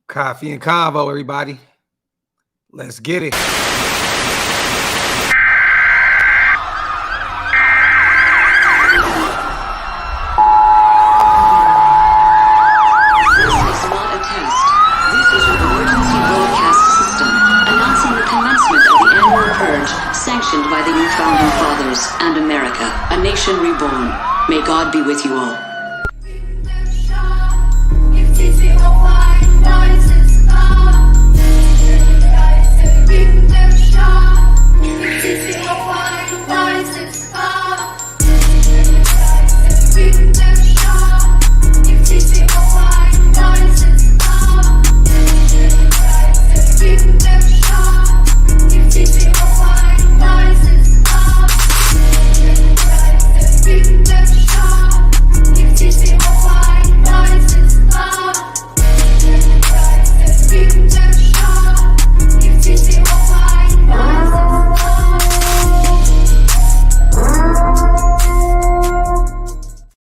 Coffee and Convo, everybody. Let's get it. Sanctioned by the new founding fathers and America, a nation reborn. May God be with you all.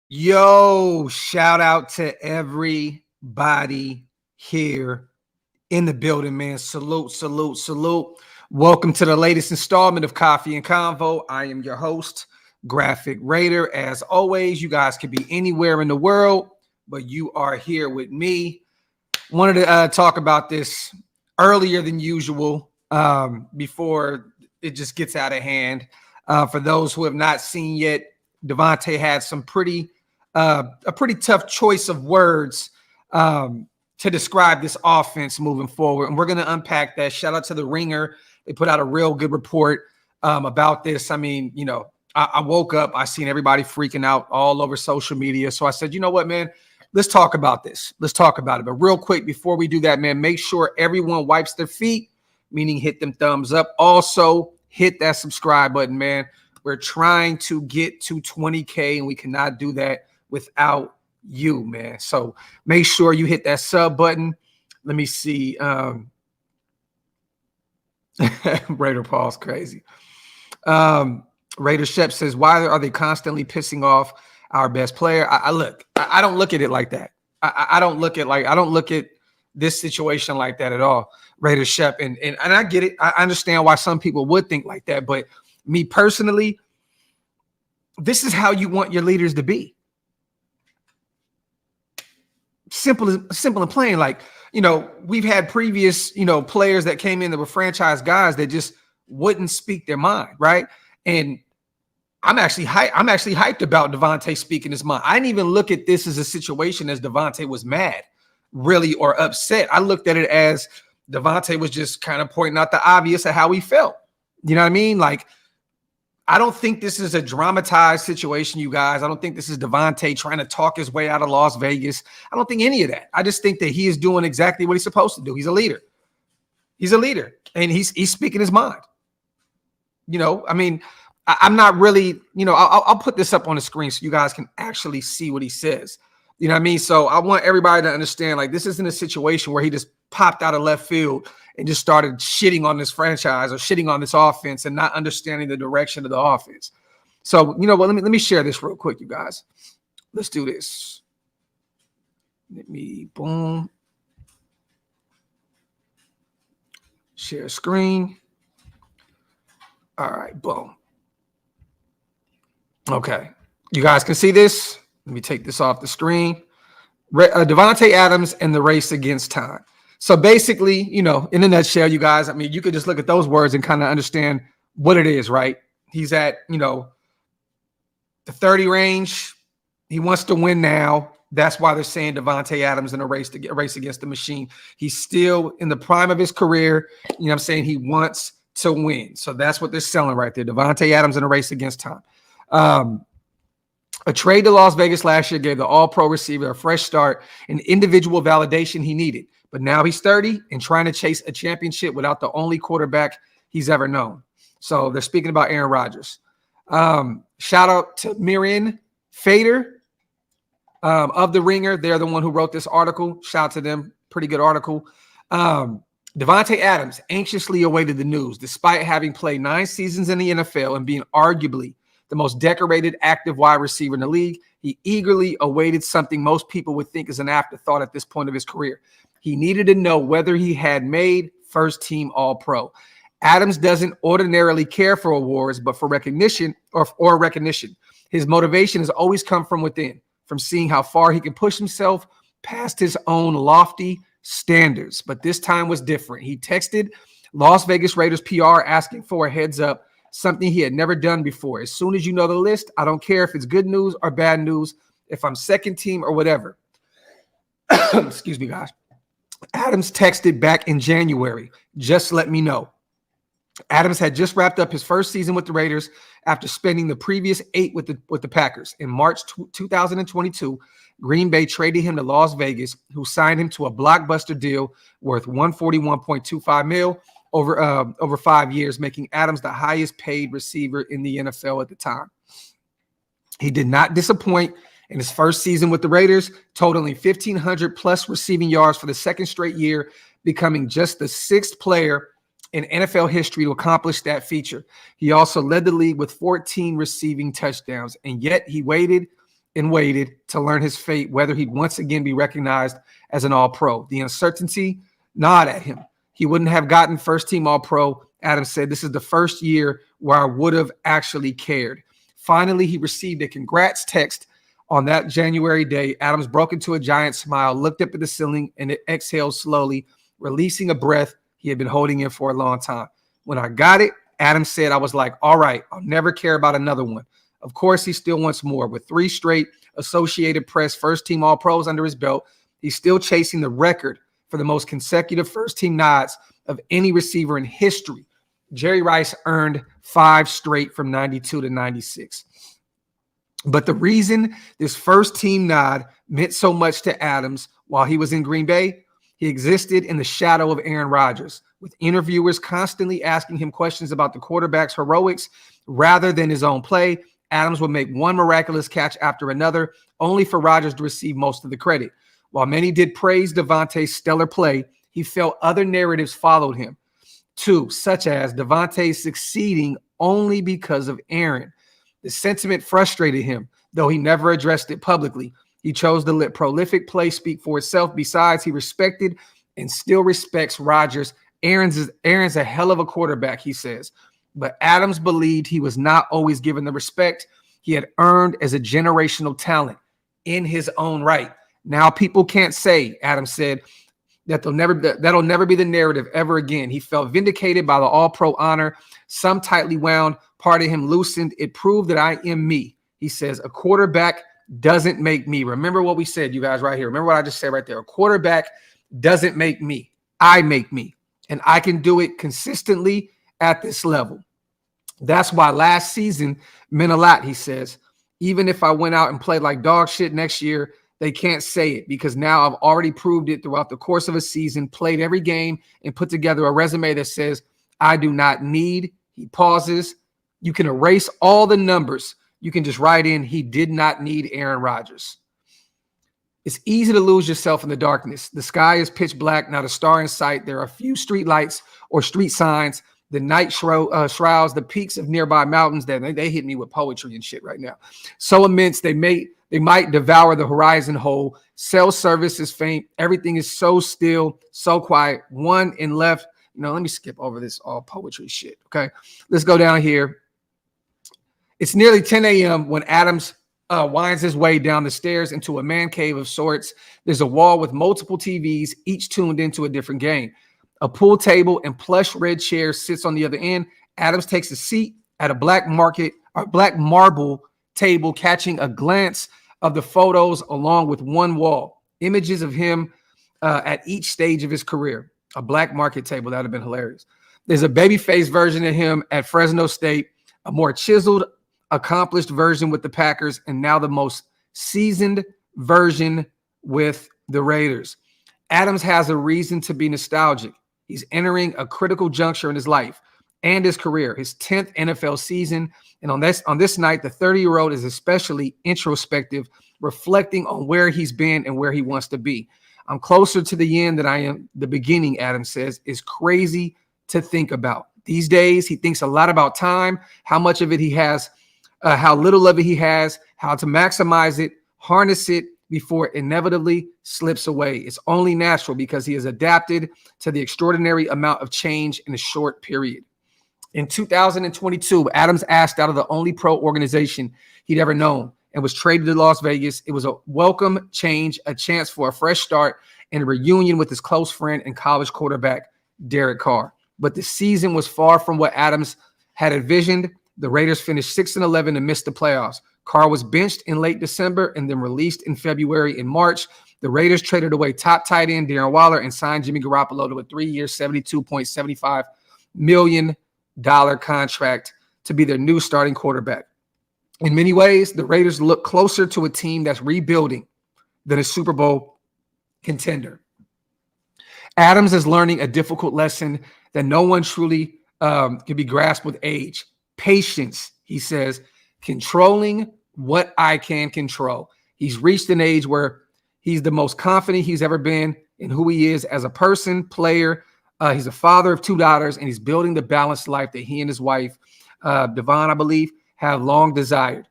Yo, shout out to everybody here in the building, man. Salute, salute, salute. Welcome to the latest installment of Coffee and Convo. I am your host, Graphk Raider. As always, you guys could be anywhere in the world, but you are here with me. Wanted to talk about this earlier than usual before it just gets out of hand. For those who have not seen yet, Davante had some a pretty tough choice of words to describe this offense moving forward. And we're going to unpack that. Shout out to The Ringer. They put out a real good report about this. I mean, you know, I woke up, I seen everybody freaking out all over social media. So I said, you know what, man, let's talk about this. Let's talk about it. But real quick, before we do that, man, make sure everyone wipes their feet, meaning hit them thumbs up. Also, hit that subscribe button, man. We're trying to get to 20K, and we cannot do that without you, man. So make sure you hit that sub button. Let me see. Raider Paul's crazy. Raider Shep says, why are they constantly pissing off our best player? I don't look at it like that. I don't look at this situation like that at all. Raider Shep, and I get it. I understand why some people would think like that, but me personally, this is how you want your leaders to be. Simple and plain. Like, you know, we've had previous, you know, players that came in that were franchise guys that just wouldn't speak their mind, right? And I'm actually hyped about Davante speaking his mind. I didn't even look at this as a situation as Davante was mad, really, or upset. I looked at it as Davante was just kind of pointing out the obvious of how he felt. You know what I mean? Like, I don't think this is a dramatized situation, you guys. I don't think this is Davante trying to talk his way out of Las Vegas. I don't think any of that. I just think that he is doing exactly what he's supposed to do. He's a leader. He's a leader, and he's speaking his mind. You know, I mean, I'm not really, you know, I'll put this up on the screen so you guys can actually see what he says. You know what I mean? So I want everybody to understand, like, this isn't a situation where he just popped out of left field and just started shitting on this franchise or shitting on this offense and not understanding the direction of the offense. So, you know what, let me share this real quick, you guys. Let's do this. Let me, boom. Share screen. All right, boom. Okay. You guys can see this. Let me take this off the screen. Davante Adams and the race against time. So basically, you know, in a nutshell, you guys, I mean, you could just look at those words and kind of understand what it is, right? He's at, you know, the 30 range. He wants to win now. That's why they're saying Davante Adams in a race against the machine. He's still in the prime of his career. You know what I'm saying? He wants to win. So that's what they're selling right there. Davante Adams in a race against time. A trade to Las Vegas last year gave the all-pro receiver a fresh start and individual validation he needed. But now he's 30 and trying to chase a championship without the only quarterback he's ever known. So they're speaking about Aaron Rodgers. Shout out to Mirin Fader of The Ringer. They're the one who wrote this article. Shout out to them. Pretty good article. Davante Adams anxiously awaited the news. Despite having played 9 seasons in the NFL and being arguably the most decorated active wide receiver in the league, he eagerly awaited something most people would think is an afterthought at this point of his career. He needed to know whether he had made first team All-Pro. Adams doesn't ordinarily care for awards, but for recognition or recognition. His motivation has always come from within, from seeing how far he can push himself past his own lofty standards. But this time was different. He texted Las Vegas Raiders PR asking for a heads up, something he had never done before. As soon as you know the list, I don't care if it's good news or bad news, if I'm second team or whatever. Excuse me, guys. Adams texted back in January, just let me know. Adams had just wrapped up his first season with the Raiders after spending the previous 8 with the Packers. In March 2022, Green Bay traded him to Las Vegas, who signed him to a blockbuster deal worth $141.25 million over 5 years, making Adams the highest paid receiver in the NFL at the time. He did not disappoint in his first season with the Raiders, totaling 1,500 plus receiving yards for the second straight year, becoming just the 6th player in NFL history to accomplish that feature. He also led the league with 14 receiving touchdowns, and yet he waited and waited to learn his fate, whether he'd once again be recognized as an All-Pro. The uncertainty gnawed at him. He wouldn't have gotten first-team All-Pro. Adams said, "This is the first year where I would have actually cared." Finally, he received a congrats text on that January day. Adams broke into a giant smile, looked up at the ceiling, and exhaled slowly, releasing a breath he had been holding in for a long time. "When I got it," Adams said, "I was like, all right, I'll never care about another one." Of course, he still wants more. With 3 straight Associated Press first-team All-Pros under his belt, he's still chasing the record for the most consecutive first-team nods of any receiver in history. Jerry Rice earned 5 straight from 92 to 96. But the reason this first-team nod meant so much to Adams while he was in Green Bay, he existed in the shadow of Aaron Rodgers, with interviewers constantly asking him questions about the quarterback's heroics rather than his own play. Adams would make one miraculous catch after another, only for Rodgers to receive most of the credit. While many did praise Davante's stellar play, he felt other narratives followed him, too, such as Davante succeeding only because of Aaron. The sentiment frustrated him, though he never addressed it publicly. He chose to let prolific play speak for itself. Besides, he respected and still respects Rodgers. Aaron's a hell of a quarterback, he says. But Adams believed he was not always given the respect he had earned as a generational talent in his own right. Now people can't say, Adams said, that'll never be the narrative ever again. He felt vindicated by the All-Pro honor. Some tightly wound part of him loosened. It proved that I am me. He says, a quarterback doesn't make me. Remember what we said, you guys, right here. Remember what I just said right there. A quarterback doesn't make me. I make me. And I can do it consistently at this level. That's why last season meant a lot, he says. Even if I went out and played like dog shit next year, they can't say it because now I've already proved it throughout the course of a season, played every game, and put together a resume that says I do not need. He pauses. You can erase all the numbers. You can just write in, he did not need Aaron Rodgers. It's easy to lose yourself in the darkness. The sky is pitch black, not a star in sight. There are a few street lights or street signs. The night shrouds the peaks of nearby mountains. That they hit me with poetry and shit right now. So immense, they might devour the horizon whole. Cell service is faint. Everything is so still, so quiet. One in left. Let me skip over this all poetry shit. Okay, let's go down here. It's nearly 10 a.m. when Adams winds his way down the stairs into a man cave of sorts. There's a wall with multiple TVs, each tuned into a different game. A pool table and plush red chair sits on the other end. Adams takes a seat at a black marble table, catching a glance of the photos along with one wall. Images of him at each stage of his career. A black market table, that would have been hilarious. There's a baby-faced version of him at Fresno State, a more chiseled, accomplished version with the Packers, and now the most seasoned version with the Raiders. Adams has a reason to be nostalgic. He's entering a critical juncture in his life and his career, his 10th NFL season. And on this night, the 30-year-old is especially introspective, reflecting on where he's been and where he wants to be. I'm closer to the end than I am the beginning, Adams says. Is crazy to think about. These days, he thinks a lot about time, how much of it he has, how little of it he has, how to maximize it, harness it, before it inevitably slips away. It's only natural because he has adapted to the extraordinary amount of change in a short period. In 2022, Adams asked out of the only pro organization he'd ever known and was traded to Las Vegas. It was a welcome change, a chance for a fresh start, and a reunion with his close friend and college quarterback, Derek Carr. But the season was far from what Adams had envisioned. The Raiders finished 6-11 and missed the playoffs. Carr was benched in late December and then released in February. In March, the Raiders traded away top tight end Darren Waller and signed Jimmy Garoppolo to a 3-year, $72.75 million contract to be their new starting quarterback. In many ways, the Raiders look closer to a team that's rebuilding than a Super Bowl contender. Adams is learning a difficult lesson that no one truly can be grasped with age. Patience, he says, controlling what I can control. He's reached an age where he's the most confident he's ever been in who he is as a person, player. He's a father of 2 daughters, and he's building the balanced life that he and his wife, Davante, I believe, have long desired.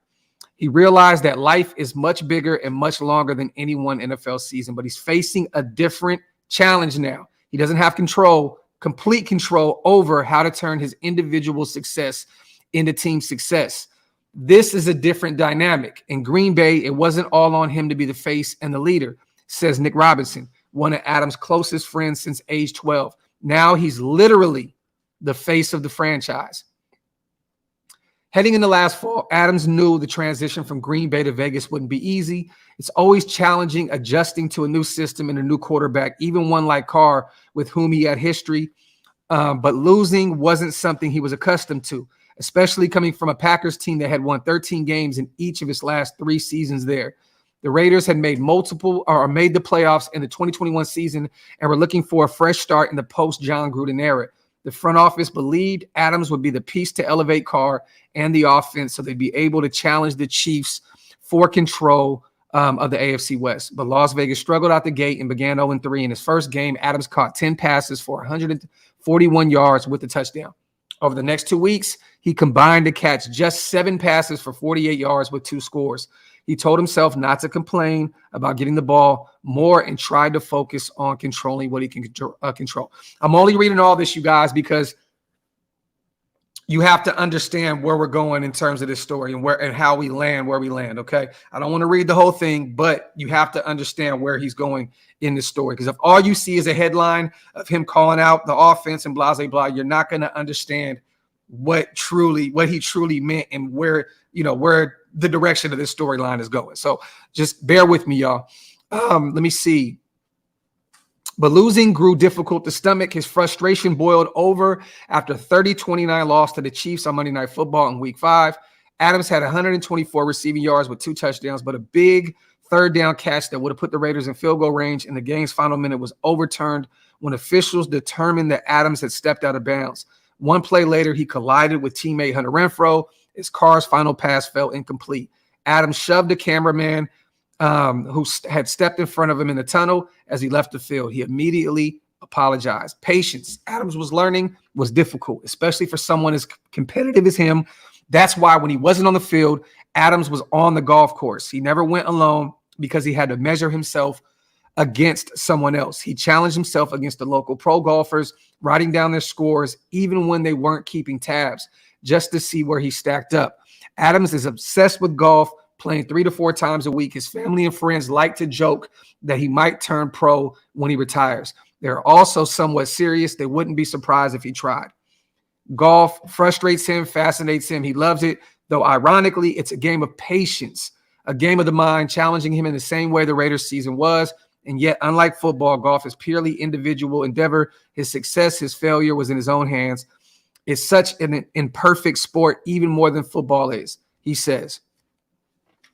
He realized that life is much bigger and much longer than any one NFL season, but he's facing a different challenge now. He doesn't have complete control over how to turn his individual success into team success. This is a different dynamic. In Green Bay, it wasn't all on him to be the face and the leader, says Nick Robinson, one of Adams' closest friends since age 12. Now he's literally the face of the franchise. Heading into last fall, Adams knew the transition from Green Bay to Vegas wouldn't be easy. It's always challenging adjusting to a new system and a new quarterback, even one like Carr, with whom he had history. But losing wasn't something he was accustomed to, especially coming from a Packers team that had won 13 games in each of its last 3 seasons there. The Raiders had made the playoffs in the 2021 season and were looking for a fresh start in the post-John Gruden era. The front office believed Adams would be the piece to elevate Carr and the offense so they'd be able to challenge the Chiefs for control of the AFC West. But Las Vegas struggled out the gate and began 0-3. In his first game, Adams caught 10 passes for 141 yards with a touchdown. Over the next 2 weeks, he combined to catch just 7 passes for 48 yards with 2 scores. He told himself not to complain about getting the ball more and tried to focus on controlling what he can control. I'm only reading all this, you guys, because you have to understand where we're going in terms of this story and how we land where we land, okay? I don't want to read the whole thing, but you have to understand where he's going in this story. Because if all you see is a headline of him calling out the offense and blah, blah, blah, you're not going to understand what he truly meant and where the direction of this storyline is going. So just bear with me, y'all. Let me see. But losing grew difficult to stomach. His frustration boiled over after 30-29 loss to the Chiefs on Monday Night Football in Week 5. Adams had 124 receiving yards with 2 touchdowns, but a big third down catch that would have put the Raiders in field goal range in the game's final minute was overturned when officials determined that Adams had stepped out of bounds. One play later, he collided with teammate Hunter Renfrow. His Carr's final pass fell incomplete. Adams shoved the cameraman who had stepped in front of him in the tunnel as he left the field. He immediately apologized. Patience, Adams was learning, was difficult, especially for someone as competitive as him. That's why when he wasn't on the field, Adams was on the golf course. He never went alone because he had to measure himself against someone else. He challenged himself against the local pro golfers, writing down their scores, even when they weren't keeping tabs, just to see where he stacked up. Adams is obsessed with golf, playing 3 to 4 times a week. His family and friends like to joke that he might turn pro when he retires. They're also somewhat serious. They wouldn't be surprised if he tried. Golf frustrates him, fascinates him. He loves it, though ironically, it's a game of patience, a game of the mind, challenging him in the same way the Raiders season was. And yet, unlike football, golf is purely individual endeavor. His success, his failure was in his own hands. It's such an imperfect sport, even more than football is, he says.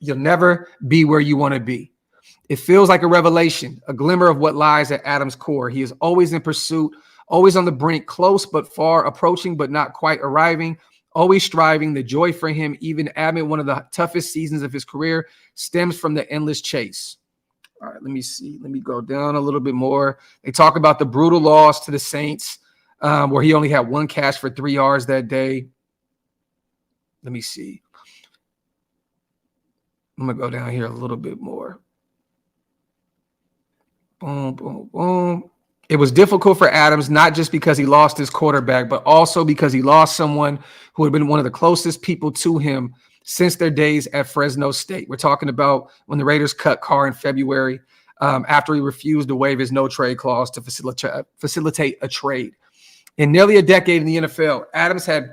You'll never be where you want to be. It feels like a revelation, a glimmer of what lies at Adams' core. He is always in pursuit, always on the brink, close but far, approaching but not quite arriving, always striving. The joy for him, even amid one of the toughest seasons of his career, stems from the endless chase. All right, let me see. Let me go down a little bit more. They talk about the brutal loss to the Saints, where he only had 1 catch for 3 yards that day. Let me see. I'm going to go down here a little bit more. Boom, boom, boom. It was difficult for Adams, not just because he lost his quarterback, but also because he lost someone who had been one of the closest people to him since their days at Fresno State. We're talking about when the Raiders cut Carr in February after he refused to waive his no-trade clause to facilitate a trade. In nearly a decade in the NFL, Adams had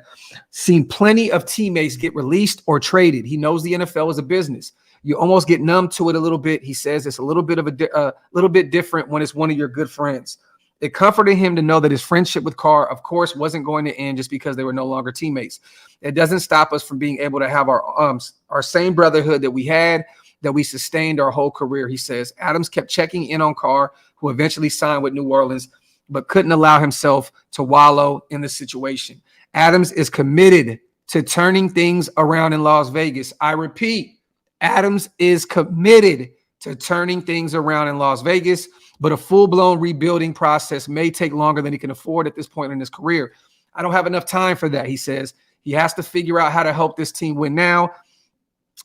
seen plenty of teammates get released or traded. He knows the NFL is a business. You almost get numb to it a little bit. He says it's a little bit different when it's one of your good friends. It comforted him to know that his friendship with Carr, of course, wasn't going to end just because they were no longer teammates. It doesn't stop us from being able to have our same brotherhood that we had, that we sustained our whole career, he says. Adams kept checking in on Carr, who eventually signed with New Orleans, but couldn't allow himself to wallow in the situation. Adams is committed to turning things around in Las Vegas. I repeat, Adams is committed to turning things around in Las Vegas, but a full-blown rebuilding process may take longer than he can afford at this point in his career. I don't have enough time for that, he says. He has to figure out how to help this team win now,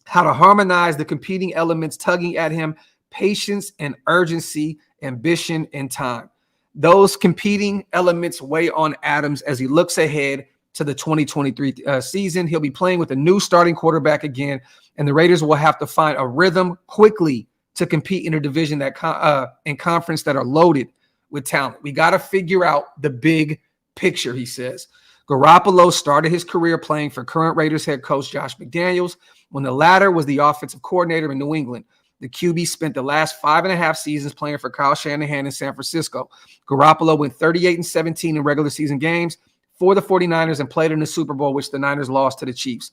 how to harmonize the competing elements tugging at him, patience and urgency, ambition and time. Those competing elements weigh on Adams as he looks ahead to the 2023 season. He'll be playing with a new starting quarterback again, and the Raiders will have to find a rhythm quickly to compete in a division and conference that are loaded with talent. We got to figure out the big picture, he says. Garoppolo started his career playing for current Raiders head coach Josh McDaniels when the latter was the offensive coordinator in New England. The QB spent the last 5.5 seasons playing for Kyle Shanahan in San Francisco. Garoppolo went 38-17 in regular season games for the 49ers and played in the Super Bowl, which the Niners lost to the Chiefs.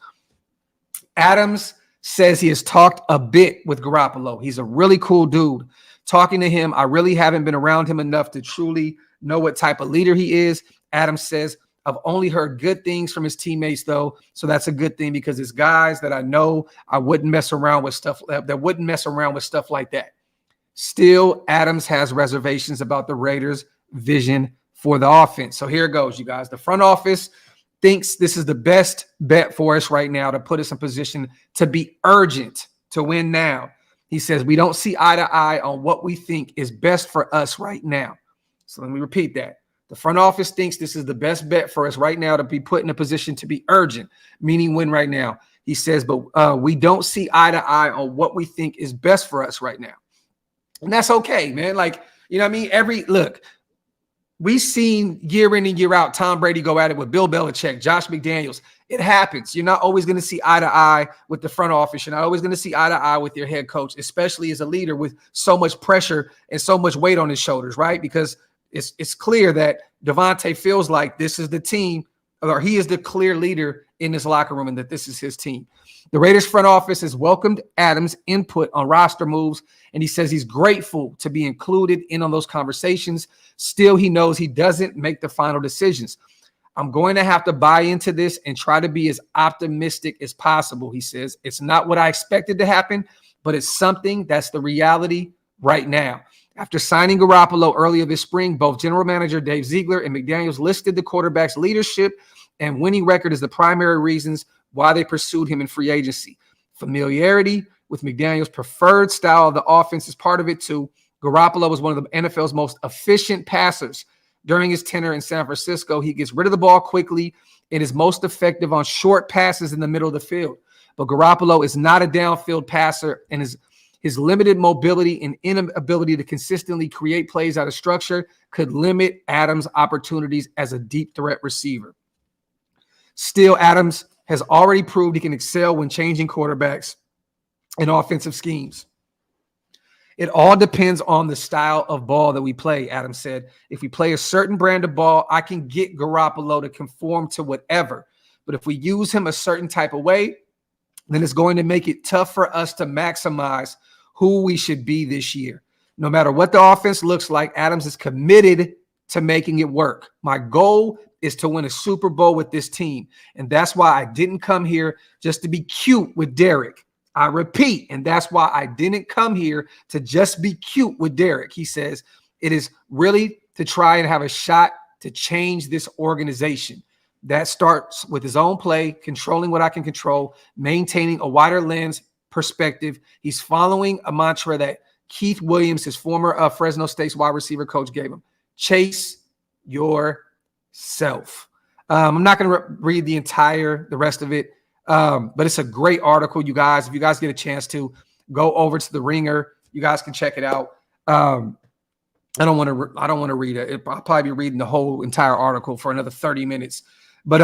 Adams says he has talked a bit with Garoppolo. He's a really cool dude. Talking to him, I really haven't been around him enough to truly know what type of leader he is. Adams says, I've only heard good things from his teammates, though, so that's a good thing because it's guys that I know I wouldn't mess around with stuff like that. Still, Adams has reservations about the Raiders' vision for the offense. So here it goes, you guys. The front office thinks this is the best bet for us right now to put us in position to be urgent to win now. He says we don't see eye to eye on what we think is best for us right now. So let me repeat that. The front office thinks this is the best bet for us right now to be put in a position to be urgent, meaning win right now. He says, but we don't see eye to eye on what we think is best for us right now. And that's okay, man. Like, you know what I mean? We've seen year in and year out Tom Brady go at it with Bill Belichick, Josh McDaniels. It happens. You're not always going to see eye to eye with the front office. You're not always going to see eye to eye with your head coach, especially as a leader with so much pressure and so much weight on his shoulders, right? Because it's clear that Davante feels like this is the team, or he is the clear leader in this locker room and that this is his team. The Raiders front office has welcomed Adams' input on roster moves, and he says he's grateful to be included in on those conversations. Still, he knows he doesn't make the final decisions. I'm going to have to buy into this and try to be as optimistic as possible, he says. It's not what I expected to happen, but it's something that's the reality right now. After signing Garoppolo earlier this spring, both general manager Dave Ziegler and McDaniels listed the quarterback's leadership and winning record as the primary reasons why they pursued him in free agency. Familiarity with McDaniels' preferred style of the offense is part of it too. Garoppolo was one of the NFL's most efficient passers during his tenure in San Francisco. He gets rid of the ball quickly and is most effective on short passes in the middle of the field. But Garoppolo is not a downfield passer, and his limited mobility and inability to consistently create plays out of structure could limit Adams' opportunities as a deep threat receiver. Still, Adams has already proved he can excel when changing quarterbacks and offensive schemes. It all depends on the style of ball that we play, Adams said. If we play a certain brand of ball, I can get Garoppolo to conform to whatever. But if we use him a certain type of way, then it's going to make it tough for us to maximize who we should be this year. No matter what the offense looks like, Adams is committed to making it work. My goal is to win a Super Bowl with this team. And that's why I didn't come here just to be cute with Derek. I repeat, and that's why I didn't come here to just be cute with Derek. He says it is really to try and have a shot to change this organization. That starts with his own play, controlling what I can control, maintaining a wider lens perspective. He's following a mantra that Keith Williams, his former Fresno State's wide receiver coach, gave him. Chase yourself. I'm not going to read the rest of it, but it's a great article, you guys. If you guys get a chance to go over to the Ringer, you guys can check it out. I don't want to read it. I'll probably be reading the whole entire article for another 30 minutes. But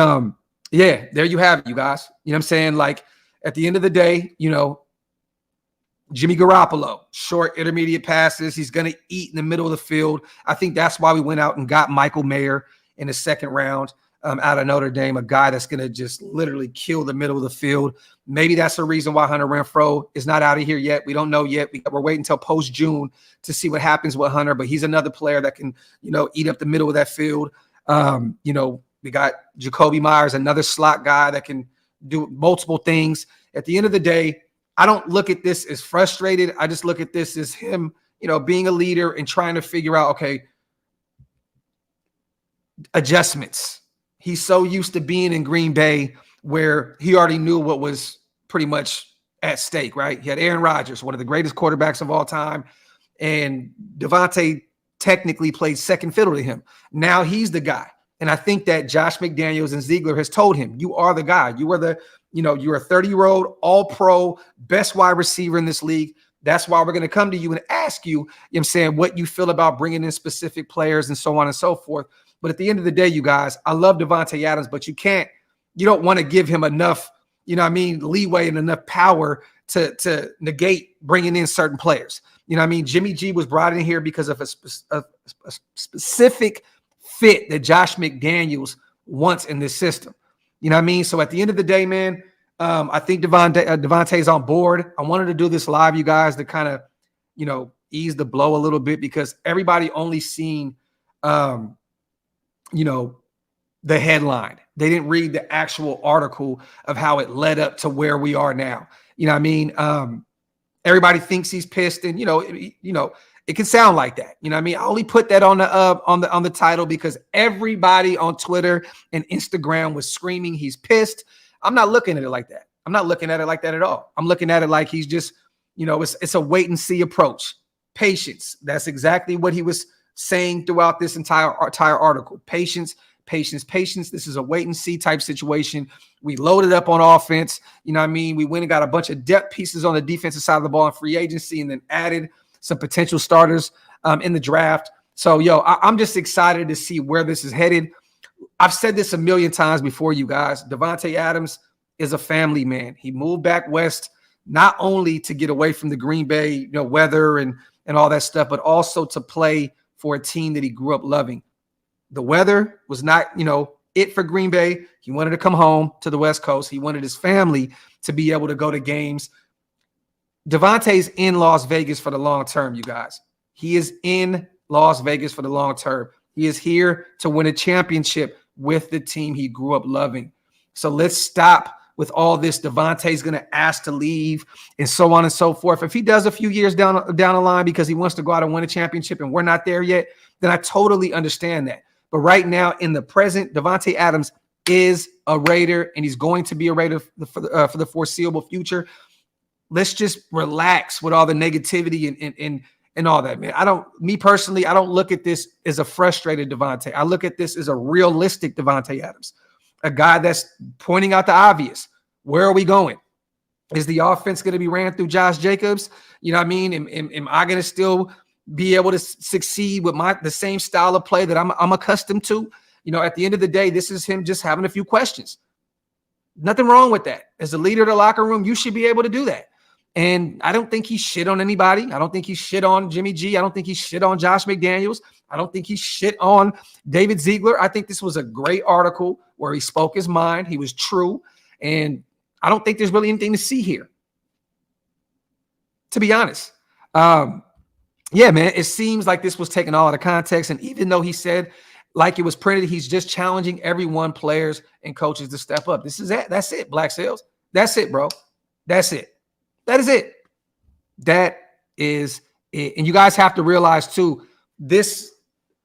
yeah, there you have it, you guys. You know what I'm saying? Like, at the end of the day, you know, Jimmy Garoppolo, short intermediate passes. He's going to eat in the middle of the field. I think that's why we went out and got Michael Mayer in the second round out of Notre Dame, a guy that's going to just literally kill the middle of the field. Maybe that's the reason why Hunter Renfrow is not out of here yet. We don't know yet. We're waiting until post-June to see what happens with Hunter, but he's another player that can, you know, eat up the middle of that field. You know, we got Jacoby Myers, another slot guy that can do multiple things. At the end of the day, I don't look at this as frustrated. I just look at this as him, you know, being a leader and trying to figure out, okay, adjustments. He's so used to being in Green Bay where he already knew what was pretty much at stake, right? He had Aaron Rodgers, one of the greatest quarterbacks of all time, and Davante technically played second fiddle to him. Now he's the guy. And I think that Josh McDaniels and Ziegler has told him, you are the guy. You are the, you know, you're a 30-year-old all-pro, best wide receiver in this league. That's why we're going to come to you and ask you, you know what I'm saying, what you feel about bringing in specific players and so on and so forth. But at the end of the day, you guys, I love Davante Adams, but you don't want to give him enough, you know what I mean, leeway and enough power to negate bringing in certain players. You know what I mean? Jimmy G was brought in here because of a specific fit that Josh McDaniels wants in this system. You know what I mean? So at the end of the day, man, I think Davante's on board. I wanted to do this live, you guys, to kind of, you know, ease the blow a little bit because everybody only seen, you know, the headline. They didn't read the actual article of how it led up to where we are now. You know what I mean? Everybody thinks he's pissed, and you know, it can sound like that. You know what I mean? I only put that on the title because everybody on Twitter and Instagram was screaming he's pissed. I'm not looking at it like that. I'm not looking at it like that at all. I'm looking at it like he's just, you know, it's a wait and see approach. Patience. That's exactly what he was saying throughout this entire article. Patience. This is a wait and see type situation. We loaded up on offense. You know what I mean? We went and got a bunch of depth pieces on the defensive side of the ball in free agency and then added some potential starters in the draft. So, I'm just excited to see where this is headed. I've said this a million times before, you guys. Davante Adams is a family man. He moved back west not only to get away from the Green Bay, you know, weather and all that stuff, but also to play for a team that he grew up loving. The weather was not, you know, it for Green Bay. He wanted to come home to the West Coast. He wanted his family to be able to go to games. Davante's in Las Vegas for the long term, you guys. He is in Las Vegas for the long term. He is here to win a championship with the team he grew up loving. So let's stop with all this. Davante's going to ask to leave and so on and so forth. If he does a few years down the line because he wants to go out and win a championship and we're not there yet, then I totally understand that. But right now, in the present, Davante Adams is a Raider, and he's going to be a Raider for the foreseeable future. Let's just relax with all the negativity and all that, man. Me personally, I don't look at this as a frustrated Davante. I look at this as a realistic Davante Adams, a guy that's pointing out the obvious. Where are we going? Is the offense going to be ran through Josh Jacobs? You know what I mean? Am I going to still be able to succeed with the same style of play that I'm accustomed to? You know, at the end of the day, this is him just having a few questions. Nothing wrong with that. As a leader of the locker room, you should be able to do that. And I don't think he shit on anybody. I don't think he shit on Jimmy G. I don't think he shit on Josh McDaniels. I don't think he shit on David Ziegler. I think this was a great article where he spoke his mind. He was true. And I don't think there's really anything to see here, to be honest. Yeah, man, it seems like this was taken all out of context. And even though he said, like it was printed, he's just challenging everyone, players and coaches, to step up. This is it. That's it, Black Sales. That's it, bro. That's it. That is it. That is it. And you guys have to realize, too, this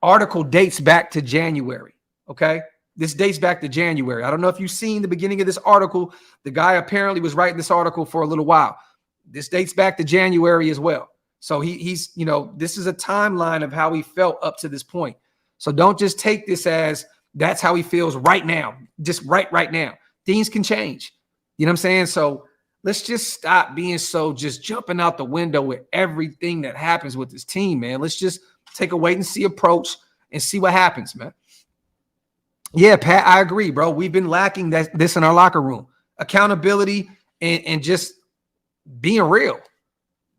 article dates back to January, okay? This dates back to January. I don't know if you've seen the beginning of this article. The guy apparently was writing this article for a little while. This dates back to January as well. So he's, you know, this is a timeline of how he felt up to this point. So don't just take this as that's how he feels right now, just right now. Things can change. You know what I'm saying? So let's just stop being so just jumping out the window with everything that happens with this team, man. Let's just take a wait and see approach and see what happens, man. Yeah, Pat, I agree, bro. We've been lacking this in our locker room. Accountability and just being real,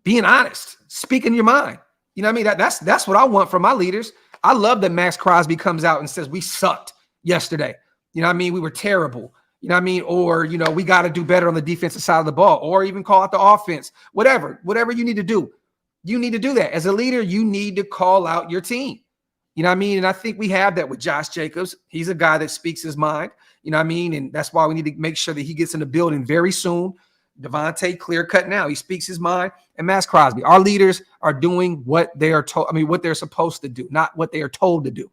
being honest, speaking your mind. You know what I mean? That's what I want from my leaders. I love that Max Crosby comes out and says we sucked yesterday. You know what I mean? We were terrible. You know what I mean? Or, you know, we got to do better on the defensive side of the ball, or even call out the offense. Whatever you need to do. You need to do that. As a leader, you need to call out your team. You know what I mean? And I think we have that with Josh Jacobs. He's a guy that speaks his mind. You know what I mean? And that's why we need to make sure that he gets in the building very soon. Davante, clear cut now. He speaks his mind. And Max Crosby. Our leaders are doing what they are told. I mean, what they're supposed to do, not what they are told to do.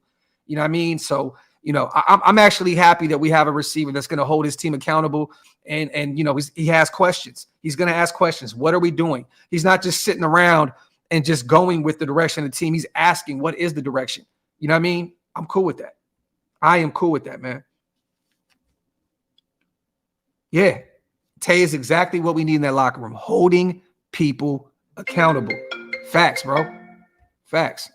You know what I mean? So, you know, I'm actually happy that we have a receiver that's going to hold his team accountable. And you know, he has questions. He's going to ask questions. What are we doing? He's not just sitting around and just going with the direction of the team. He's asking, what is the direction? You know what I mean? I'm cool with that. I am cool with that, man. Yeah. Tay is exactly what we need in that locker room. Holding people accountable. Facts, bro. Facts.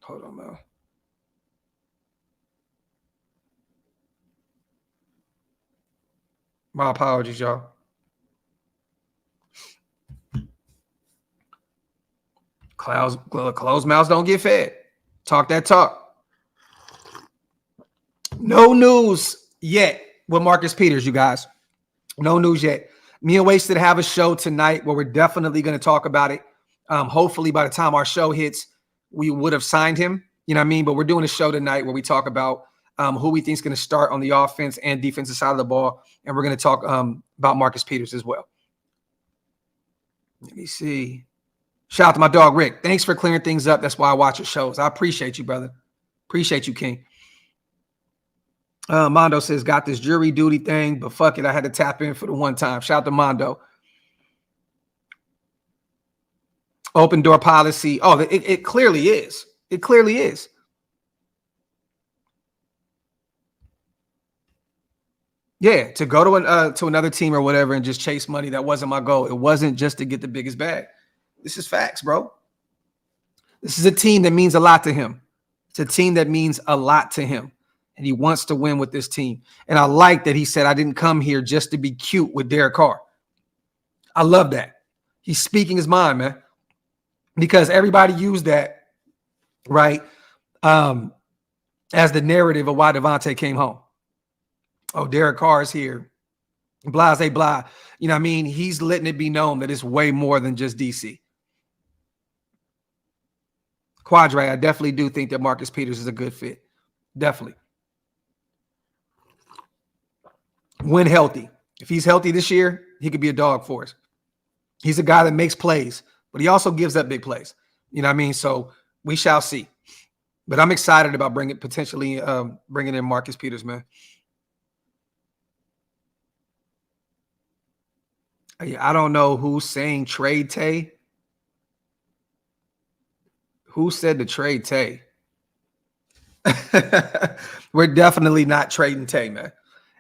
Hold on, man. My apologies, y'all. Closed mouths don't get fed. Talk that talk. No news yet with Marcus Peters, you guys. No news yet. Me and Wasted have a show tonight where we're definitely going to talk about it. Hopefully by the time our show hits, we would have signed him. You know what I mean? But we're doing a show tonight where we talk about who we think is going to start on the offense and defensive side of the ball. And we're going to talk about Marcus Peters as well. Let me see. Shout out to my dog, Rick. Thanks for clearing things up. That's why I watch your shows. I appreciate you, brother. Appreciate you, King. Mondo says, got this jury duty thing, but fuck it. I had to tap in for the one time. Shout out to Mondo. Open door policy. Oh, it clearly is. It clearly is. Yeah, to go to another team or whatever and just chase money, that wasn't my goal. It wasn't just to get the biggest bag. This is facts, bro. This is a team that means a lot to him. It's a team that means a lot to him. And he wants to win with this team. And I like that he said, I didn't come here just to be cute with Derek Carr. I love that. He's speaking his mind, man. Because everybody used that, right, as the narrative of why Davante came home. Oh, Derek Carr is here. Blase blah. You know what I mean? He's letting it be known that it's way more than just DC. Quadre, I definitely do think that Marcus Peters is a good fit. Definitely. When healthy. If he's healthy this year, he could be a dog for us. He's a guy that makes plays, but he also gives up big plays. You know what I mean? So we shall see. But I'm excited about potentially bringing in Marcus Peters, man. I don't know who's saying trade Tay. Who said to trade Tay? We're definitely not trading Tay, man.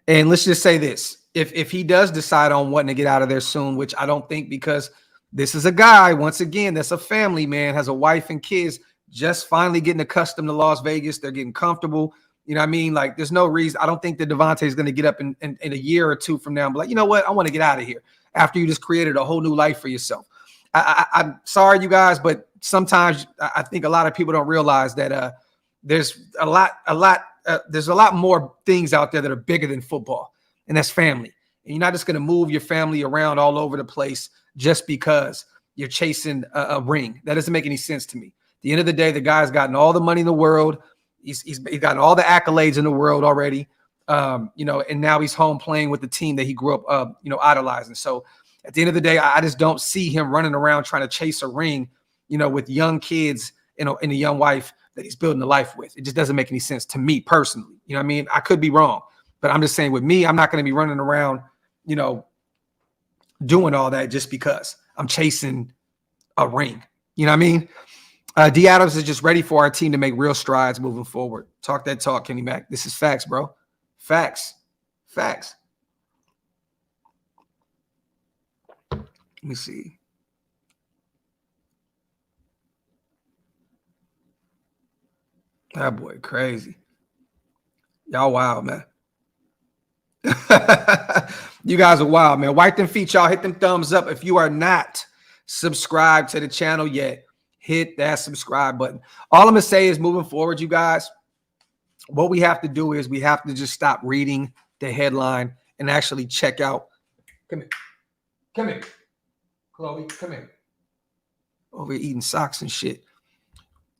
And let's just say this. If he does decide on wanting to get out of there soon, which I don't think, because this is a guy, once again, that's a family man, has a wife and kids, just finally getting accustomed to Las Vegas. They're getting comfortable. You know what I mean? Like, there's no reason. I don't think that Davante is going to get up in a year or two from now and be like, you know what? I want to get out of here after you just created a whole new life for yourself. I'm sorry, you guys, but sometimes I think a lot of people don't realize that there's a lot more things out there that are bigger than football, and that's family. And you're not just going to move your family around all over the place just because you're chasing a ring. That doesn't make any sense to me. At the end of the day, the guy's gotten all the money in the world. He's gotten all the accolades in the world already. You know, and now he's home playing with the team that he grew up, idolizing. So at the end of the day, I just don't see him running around trying to chase a ring, with young kids, and a young wife that he's building a life with. It just doesn't make any sense to me personally. You know what I mean? I could be wrong, but I'm just saying with me, I'm not going to be running around, doing all that just because. I'm chasing a ring. You know what I mean? D. Adams is just ready for our team to make real strides moving forward. Talk that talk, Kenny Mac. This is facts, bro. Facts. Facts. Let me see. That boy crazy. Y'all wild, man. You guys are wild, man. Wipe them feet, y'all. Hit them thumbs up. If you are not subscribed to the channel yet, hit that subscribe button. All I'm going to say is moving forward, you guys, what we have to do is we have to just stop reading the headline and actually check out. Come here. Come here. Chloe, come here. Over eating socks and shit.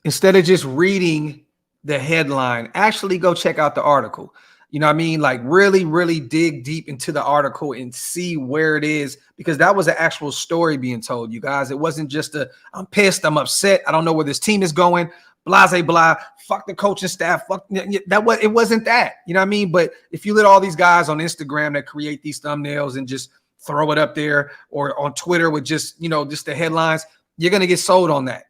Instead of just reading the headline, actually go check out the article. You know what I mean? Like really, really dig deep into the article and see where it is, because that was an actual story being told, you guys. It wasn't just I'm pissed, I'm upset, I don't know where this team is going, blase blah, fuck the coaching staff, fuck that. It wasn't that, you know what I mean? But if you let all these guys on Instagram that create these thumbnails and just throw it up there, or on Twitter with just, you know, just the headlines, you're gonna get sold on that.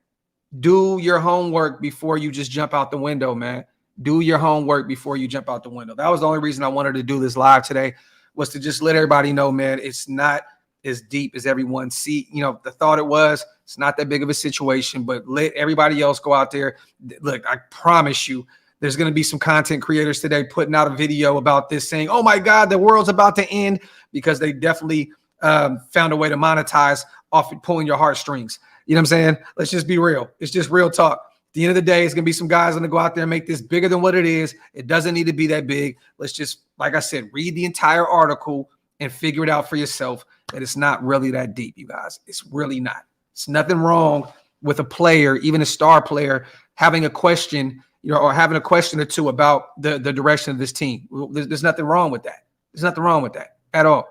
Do your homework before you just jump out the window, man. Do your homework before you jump out the window. That was the only reason I wanted to do this live today, was to just let everybody know, man, it's not as deep as everyone thought it was. It's not that big of a situation, but let everybody else go out there. Look, I promise you, there's going to be some content creators today putting out a video about this saying, oh my God, the world's about to end, because they definitely found a way to monetize off of pulling your heartstrings. You know what I'm saying? Let's just be real. It's just real talk. At the end of the day, it's going to be some guys going to go out there and make this bigger than what it is. It doesn't need to be that big. Let's just, like I said, read the entire article and figure it out for yourself that it's not really that deep, you guys. It's really not. It's nothing wrong with a player, even a star player, having a question, or having a question or two about the direction of this team. There's nothing wrong with that. There's nothing wrong with that at all.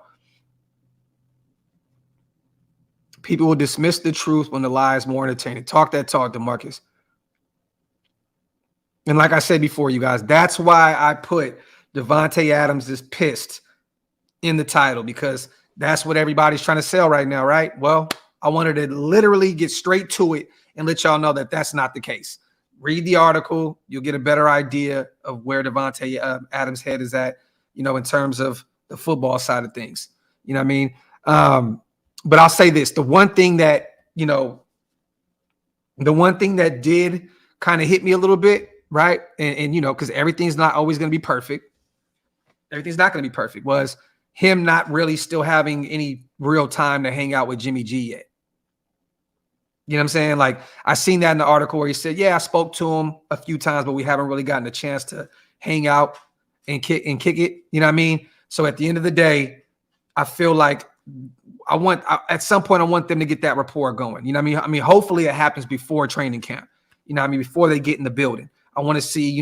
People will dismiss the truth when the lie is more entertaining. Talk that talk, DeMarcus. And like I said before, you guys, that's why I put Davante Adams is pissed in the title, because that's what everybody's trying to sell right now, right? Well, I wanted to literally get straight to it and let y'all know that that's not the case. Read the article. You'll get a better idea of where Davante Adams' head is at, in terms of the football side of things. You know what I mean? But I'll say this, the one thing that did kind of hit me a little bit, right? And because everything's not always going to be perfect. Everything's not going to be perfect, was him not really still having any real time to hang out with Jimmy G yet. You know what I'm saying? Like, I seen that in the article where he said, yeah, I spoke to him a few times, but we haven't really gotten a chance to hang out and kick it. You know what I mean? So at the end of the day, I feel like at some point, I want them to get that rapport going. You know what I mean? Hopefully it happens before training camp. You know what I mean? Before they get in the building. I want to see,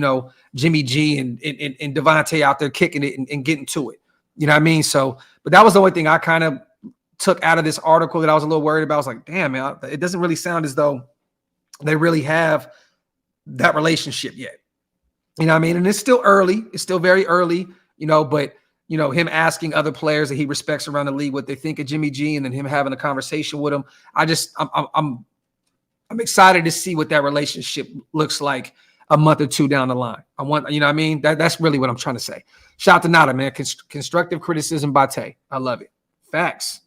Jimmy G and Davante out there kicking it and getting to it. You know what I mean? So, but that was the only thing I kind of took out of this article that I was a little worried about. I was like, damn, man, it doesn't really sound as though they really have that relationship yet. You know what I mean? And it's still early. It's still very early, but him asking other players that he respects around the league what they think of Jimmy G, and then him having a conversation with him. I'm excited to see what that relationship looks like a month or two down the line. I want, you know what I mean? That's really what I'm trying to say. Shout out to Nada, man. Constructive criticism by Tay. I love it. Facts.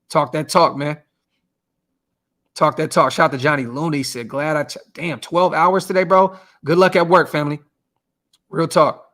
Talk that talk, man. Talk that talk. Shout out to Johnny Looney. Said, glad damn, 12 hours today, bro. Good luck at work, family. Real talk.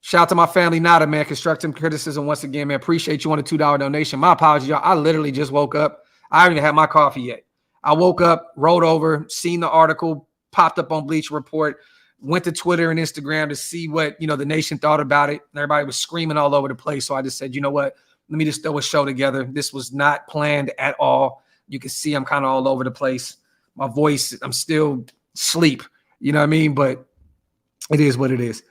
Shout out to my family, Nada, man. Constructive criticism once again, man. Appreciate you on a $2 donation. My apologies, y'all. I literally just woke up. I haven't even had my coffee yet. I woke up, rolled over, seen the article, popped up on Bleacher Report, went to Twitter and Instagram to see what, the nation thought about it. And everybody was screaming all over the place. So I just said, you know what? Let me just throw a show together. This was not planned at all. You can see I'm kind of all over the place. My voice, I'm still asleep. You know what I mean? But it is what it is.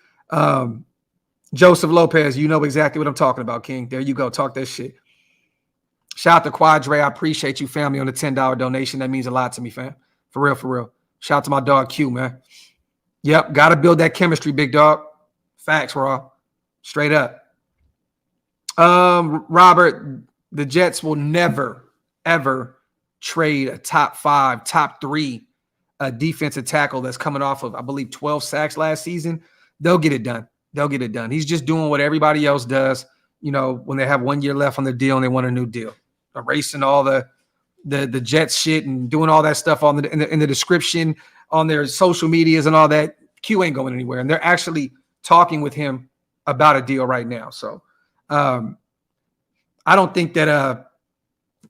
Joseph Lopez, you know exactly what I'm talking about, King. There you go. Talk that shit. Shout out to Quadre. I appreciate you, family, on the $10 donation. That means a lot to me, fam. For real, for real. Shout out to my dog Q, man. Yep, got to build that chemistry, big dog. Facts, Raw. Straight up. Robert, the Jets will never, ever trade a top 5, top 3 defensive tackle that's coming off of, I believe, 12 sacks last season, they'll get it done. They'll get it done. He's just doing what everybody else does, when they have 1 year left on the deal and they want a new deal. Erasing all the Jets shit and doing all that stuff in the description on their social medias and all that. Q ain't going anywhere. And they're actually talking with him about a deal right now. So I don't think that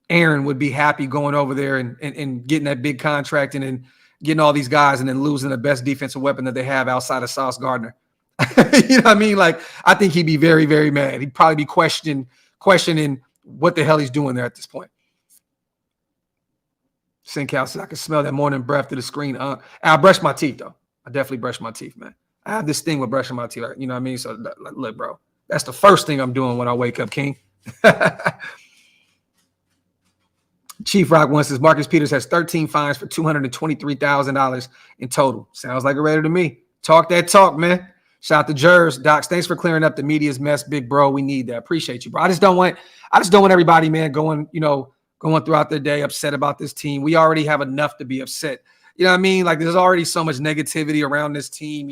Aaron would be happy going over there and getting that big contract and then getting all these guys and then losing the best defensive weapon that they have outside of Sauce Gardner. You know what I mean? Like, I think he'd be very, very mad. He'd probably be questioning what the hell he's doing there at this point. Sincal says, I can smell that morning breath through the screen. I brush my teeth, though. I definitely brush my teeth, man. I have this thing with brushing my teeth. You know what I mean? So, look, bro, that's the first thing I'm doing when I wake up, King. Chief Rock one says, Marcus Peters has 13 fines for $223,000 in total. Sounds like a Raider to me. Talk that talk, man. Shout out to Jers. Docs, thanks for clearing up the media's mess, big bro. We need that. Appreciate you, bro. I just don't want everybody, man, going throughout their day upset about this team. We already have enough to be upset. You know what I mean? Like, there's already so much negativity around this team,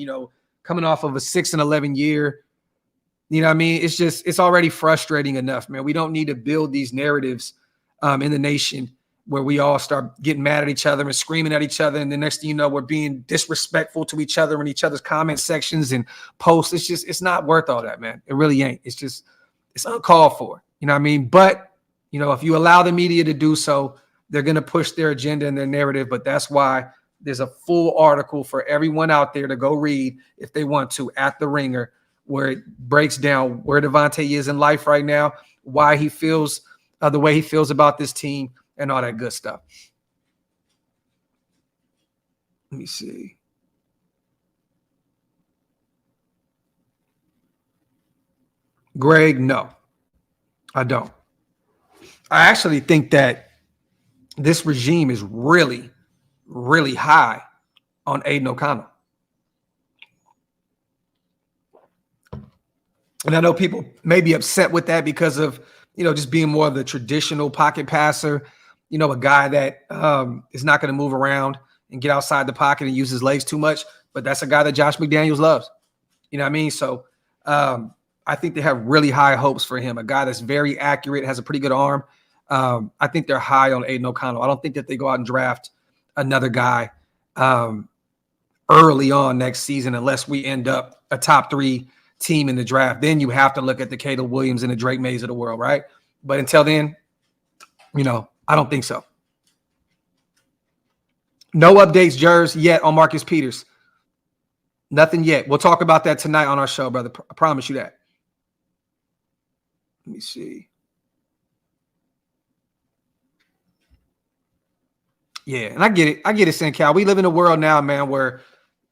coming off of a 6-11 year. You know what I mean? It's already frustrating enough, man. We don't need to build these narratives in the nation where we all start getting mad at each other and screaming at each other. And the next thing you know, we're being disrespectful to each other in each other's comment sections and posts. It's not worth all that, man. It really ain't. It's uncalled for. You know what I mean? But, if you allow the media to do so, they're going to push their agenda and their narrative. But that's why there's a full article for everyone out there to go read if they want to at The Ringer, where it breaks down where Davante is in life right now, why he feels the way he feels about this team, and all that good stuff. Let me see. Greg, no, I don't. I actually think that this regime is really, really high on Aiden O'Connell. And I know people may be upset with that because of, just being more of the traditional pocket passer, a guy that is not going to move around and get outside the pocket and use his legs too much. But that's a guy that Josh McDaniels loves. You know what I mean? So I think they have really high hopes for him, a guy that's very accurate, has a pretty good arm. I think they're high on Aiden O'Connell. I don't think that they go out and draft another guy early on next season unless we end up a top 3 team in the draft. Then you have to look at the Caleb Williams and the Drake Mays of the world, right? But until then, I don't think so. No updates, Jers, yet on Marcus Peters. Nothing yet. We'll talk about that tonight on our show, brother. I promise you that. Let me see. Yeah, and I get it. Sincal. We live in a world now, man, where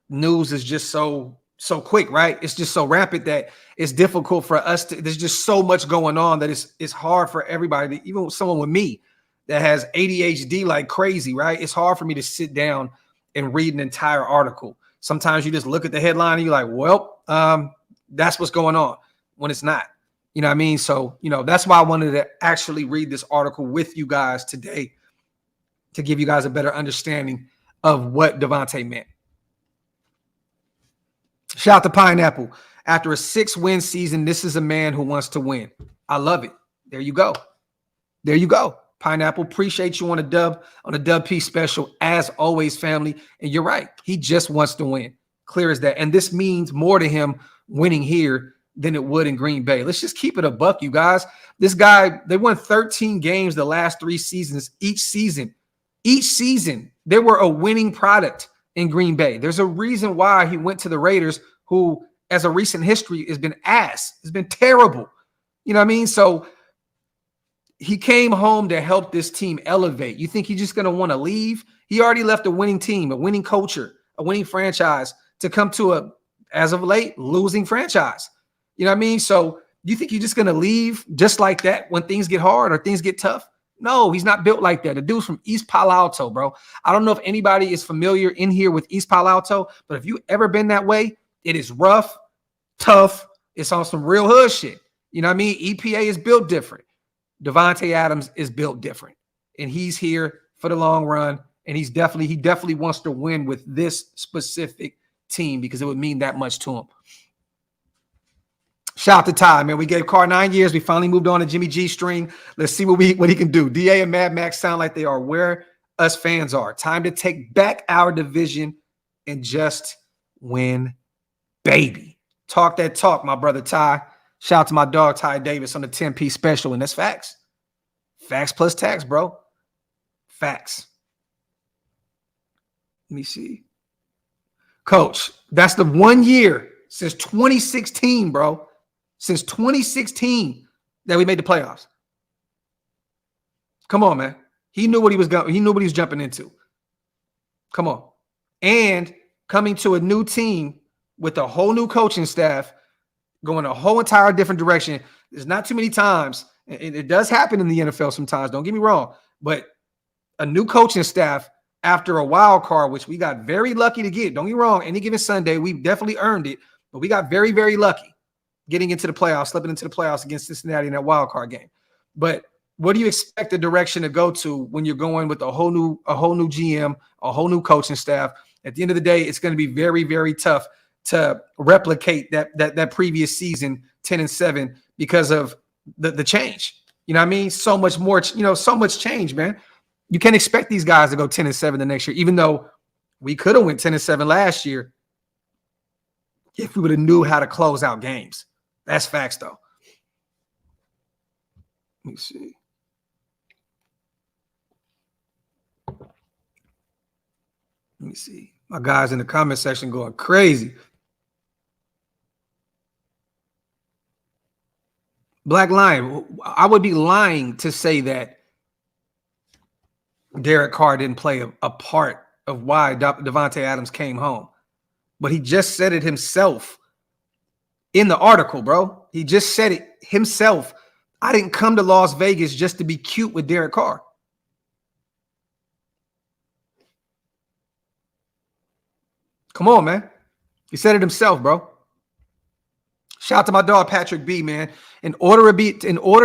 news is just so quick, right? It's just so rampant that it's difficult for us to. There's just so much going on that it's hard for everybody, even someone with me that has ADHD like crazy, right? It's hard for me to sit down and read an entire article. Sometimes you just look at the headline and you're like, well, that's what's going on, when it's not. You know what I mean? So, that's why I wanted to actually read this article with you guys today, to give you guys a better understanding of what Davante meant. Shout out to Pineapple. After a 6-win season, this is a man who wants to win. I love it. There you go. There you go. Pineapple, appreciate you on a dub piece special, as always, family. And you're right. He just wants to win. Clear as that. And this means more to him winning here than it would in Green Bay. Let's just keep it a buck, you guys. This guy, they won 13 games the last 3 seasons. Each season, they were a winning product in Green Bay. There's a reason why he went to the Raiders, who, as a recent history, has been ass. It's been terrible. You know what I mean? So he came home to help this team elevate. You think he's just going to want to leave? He already left a winning team, a winning culture, a winning franchise to come to a, as of late, losing franchise. You know what I mean? So you think he's just going to leave just like that when things get hard or things get tough? No, he's not built like that. The dude's from East Palo Alto, bro. I don't know if anybody is familiar in here with East Palo Alto, but if you ever been that way, it is rough, tough. It's on some real hood shit. You know what I mean? EPA is built different. Davante Adams is built different, and he's here for the long run. And he definitely wants to win with this specific team because it would mean that much to him. Shout out to Ty, man. We gave Carr 9 years. We finally moved on to Jimmy G string. Let's see what he can do. DA and Mad Max sound like they are where us fans are. Time to take back our division and just win, baby. Talk that talk, my brother Ty. Shout out to my dog Ty Davis on the 10-piece special, and that's facts. Facts plus tax, bro. Facts. Let me see. Coach, that's the 1 year since 2016, bro. Since 2016 that we made the playoffs. Come on, man. He knew what he was going. He knew what he was jumping into. Come on. And coming to a new team with a whole new coaching staff, going a whole entire different direction. There's not too many times, and it does happen in the NFL sometimes, don't get me wrong, but a new coaching staff after a wild card, which we got very lucky to get. Don't get me wrong, any given Sunday, we definitely earned it, but we got very, very lucky getting into the playoffs, slipping into the playoffs against Cincinnati in that wild card game. But what do you expect the direction to go to when you're going with a whole new GM, a whole new coaching staff? At the end of the day, it's going to be very, very tough to replicate that previous season 10-7 because of the change. You know what I mean? So much more, so much change, man. You can't expect these guys to go 10-7 the next year, even though we could have went 10-7 last year if we would have knew how to close out games. That's facts, though. Let me see. Let me see. My guys in the comment section going crazy. Black Lion, I would be lying to say that Derek Carr didn't play a part of why Davante Adams came home. But he just said it himself in the article, bro. He just said it himself. I didn't come to Las Vegas just to be cute with Derek Carr. Come on, man. He said it himself, bro. Shout out to my dog Patrick B, man. In order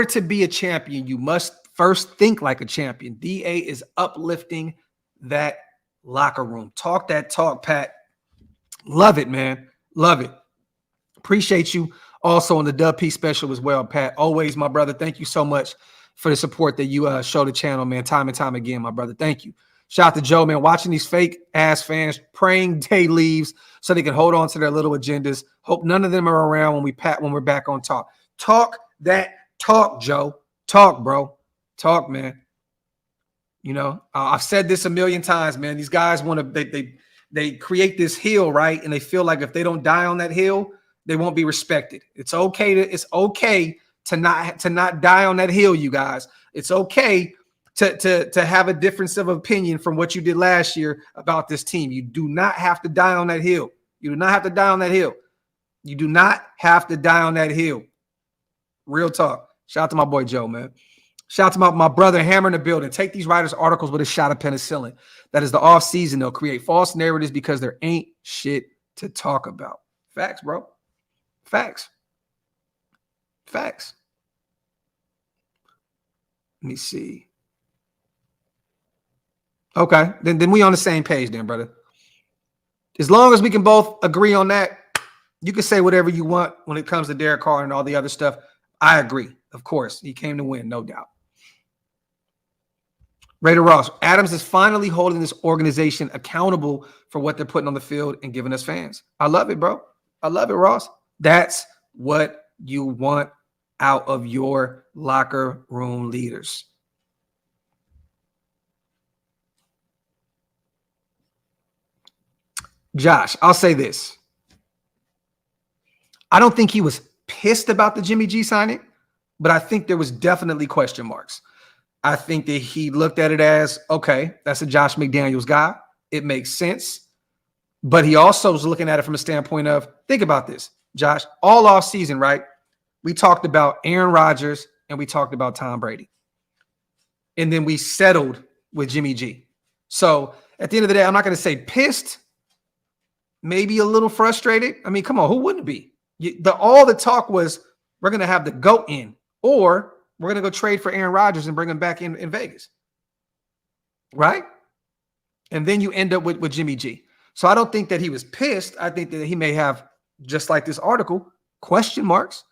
to be a champion, you must first think like a champion. DA is uplifting that locker room. Talk that talk, Pat. Love it, man. Love it. Appreciate you also on the Dub P special as well, Pat. Always, my brother. Thank you so much for the support that you show the channel, man. Time and time again, my brother. Thank you. Shout out to Joe, man. Watching these fake ass fans praying Day leaves so they can hold on to their little agendas. Hope none of them are around when we're back on talk. Talk that talk, Joe. Talk, bro. Talk, man. You know, I've said this a million times, man. These guys want to they create this hill, right? And they feel like if they don't die on that hill, they won't be respected. It's okay to not die on that hill, you guys. It's okay to have a difference of opinion from what you did last year about this team. You do not have to die on that hill. You do not have to die on that hill. You do not have to die on that hill. Real talk. Shout out to my boy Joe, man. Shout out to my brother Hammer in the building. Take these writers' articles with a shot of penicillin. That is the off season. They'll create false narratives because there ain't shit to talk about. Facts, bro. Facts. Facts. Let me see. Okay, then we on the same page then, brother. As long as we can both agree on that, you can say whatever you want when it comes to Derek Carr and all the other stuff. I agree. Of course, he came to win, no doubt. Raider Ross, Adams is finally holding this organization accountable for what they're putting on the field and giving us fans. I love it, bro. I love it, Ross. That's what you want out of your locker room leaders. Josh, I'll say this. I don't think he was pissed about the Jimmy G signing, but I think there was definitely question marks. I think that he looked at it as, okay, that's a Josh McDaniels guy. It makes sense. But he also was looking at it from a standpoint of, think about this, Josh, all off season, right? We talked about Aaron Rodgers and we talked about Tom Brady. And then we settled with Jimmy G. So at the end of the day, I'm not going to say pissed, maybe a little frustrated. I mean, come on, who wouldn't be? All the talk was we're going to have the GOAT in, or we're going to go trade for Aaron Rodgers and bring him back in Vegas. right? And then you end up with Jimmy G. So I don't think that he was pissed. I think that he may have, just like this article, question marks.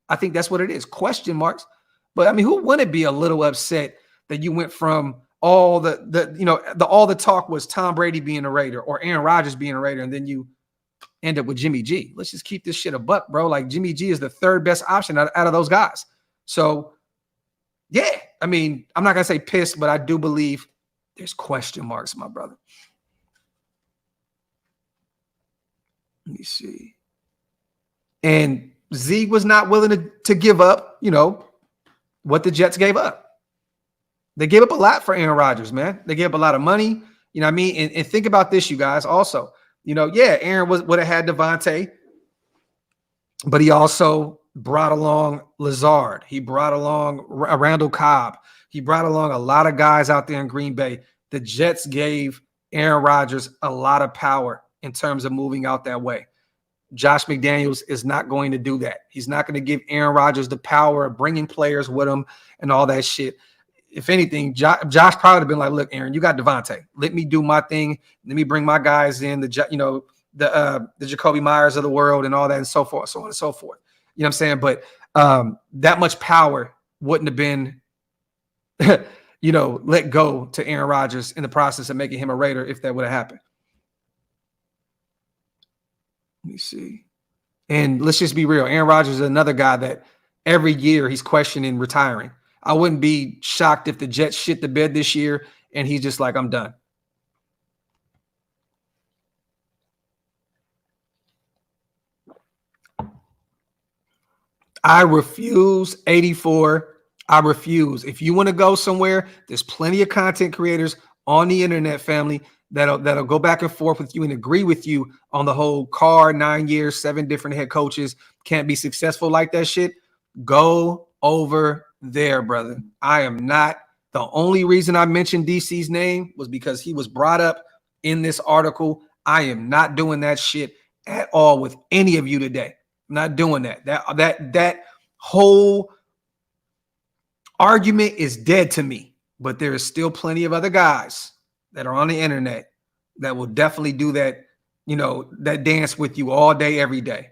I think that's what it is, question marks. But I mean, who wouldn't be a little upset that you went from all all the talk was Tom Brady being a Raider or Aaron Rodgers being a Raider, and then you end up with Jimmy G. Let's just keep this shit a buck, bro. Like Jimmy G is the third best option out of those guys. So yeah, I mean, I'm not gonna say pissed, but I do believe there's question marks, my brother. Let me see. And Z was not willing to give up, what the Jets gave up. They gave up a lot for Aaron Rodgers, man. They gave up a lot of money. You know what I mean? And think about this, you guys, also. Aaron would have had Davante, but he also brought along Lazard. He brought along Randall Cobb. He brought along a lot of guys out there in Green Bay. The Jets gave Aaron Rodgers a lot of power in terms of moving out that way. Josh McDaniels is not going to do that. He's not going to give Aaron Rodgers the power of bringing players with him and all that shit. If anything, Josh probably would have been like, look, Aaron, you got Davante. Let me do my thing. Let me bring my guys in, the Jacoby Myers of the world and all that and so forth, so on and so forth. You know what I'm saying? But that much power wouldn't have been, let go to Aaron Rodgers in the process of making him a Raider if that would have happened. Let me see. And let's just be real. Aaron Rodgers is another guy that every year he's questioning retiring. I wouldn't be shocked if the Jets shit the bed this year and he's just like, I'm done. I refuse, 84. I refuse. If you want to go somewhere, there's plenty of content creators on the internet, family, that'll go back and forth with you and agree with you on the whole Carr, 9 years, 7 different head coaches, can't be successful like that shit. Go over there, brother. I am not. The only reason I mentioned DC's name was because he was brought up in this article. I am not doing that shit at all with any of you today. I'm not doing that. That whole argument is dead to me. But there is still plenty of other guys that are on the internet that will definitely do that, that dance with you all day, every day.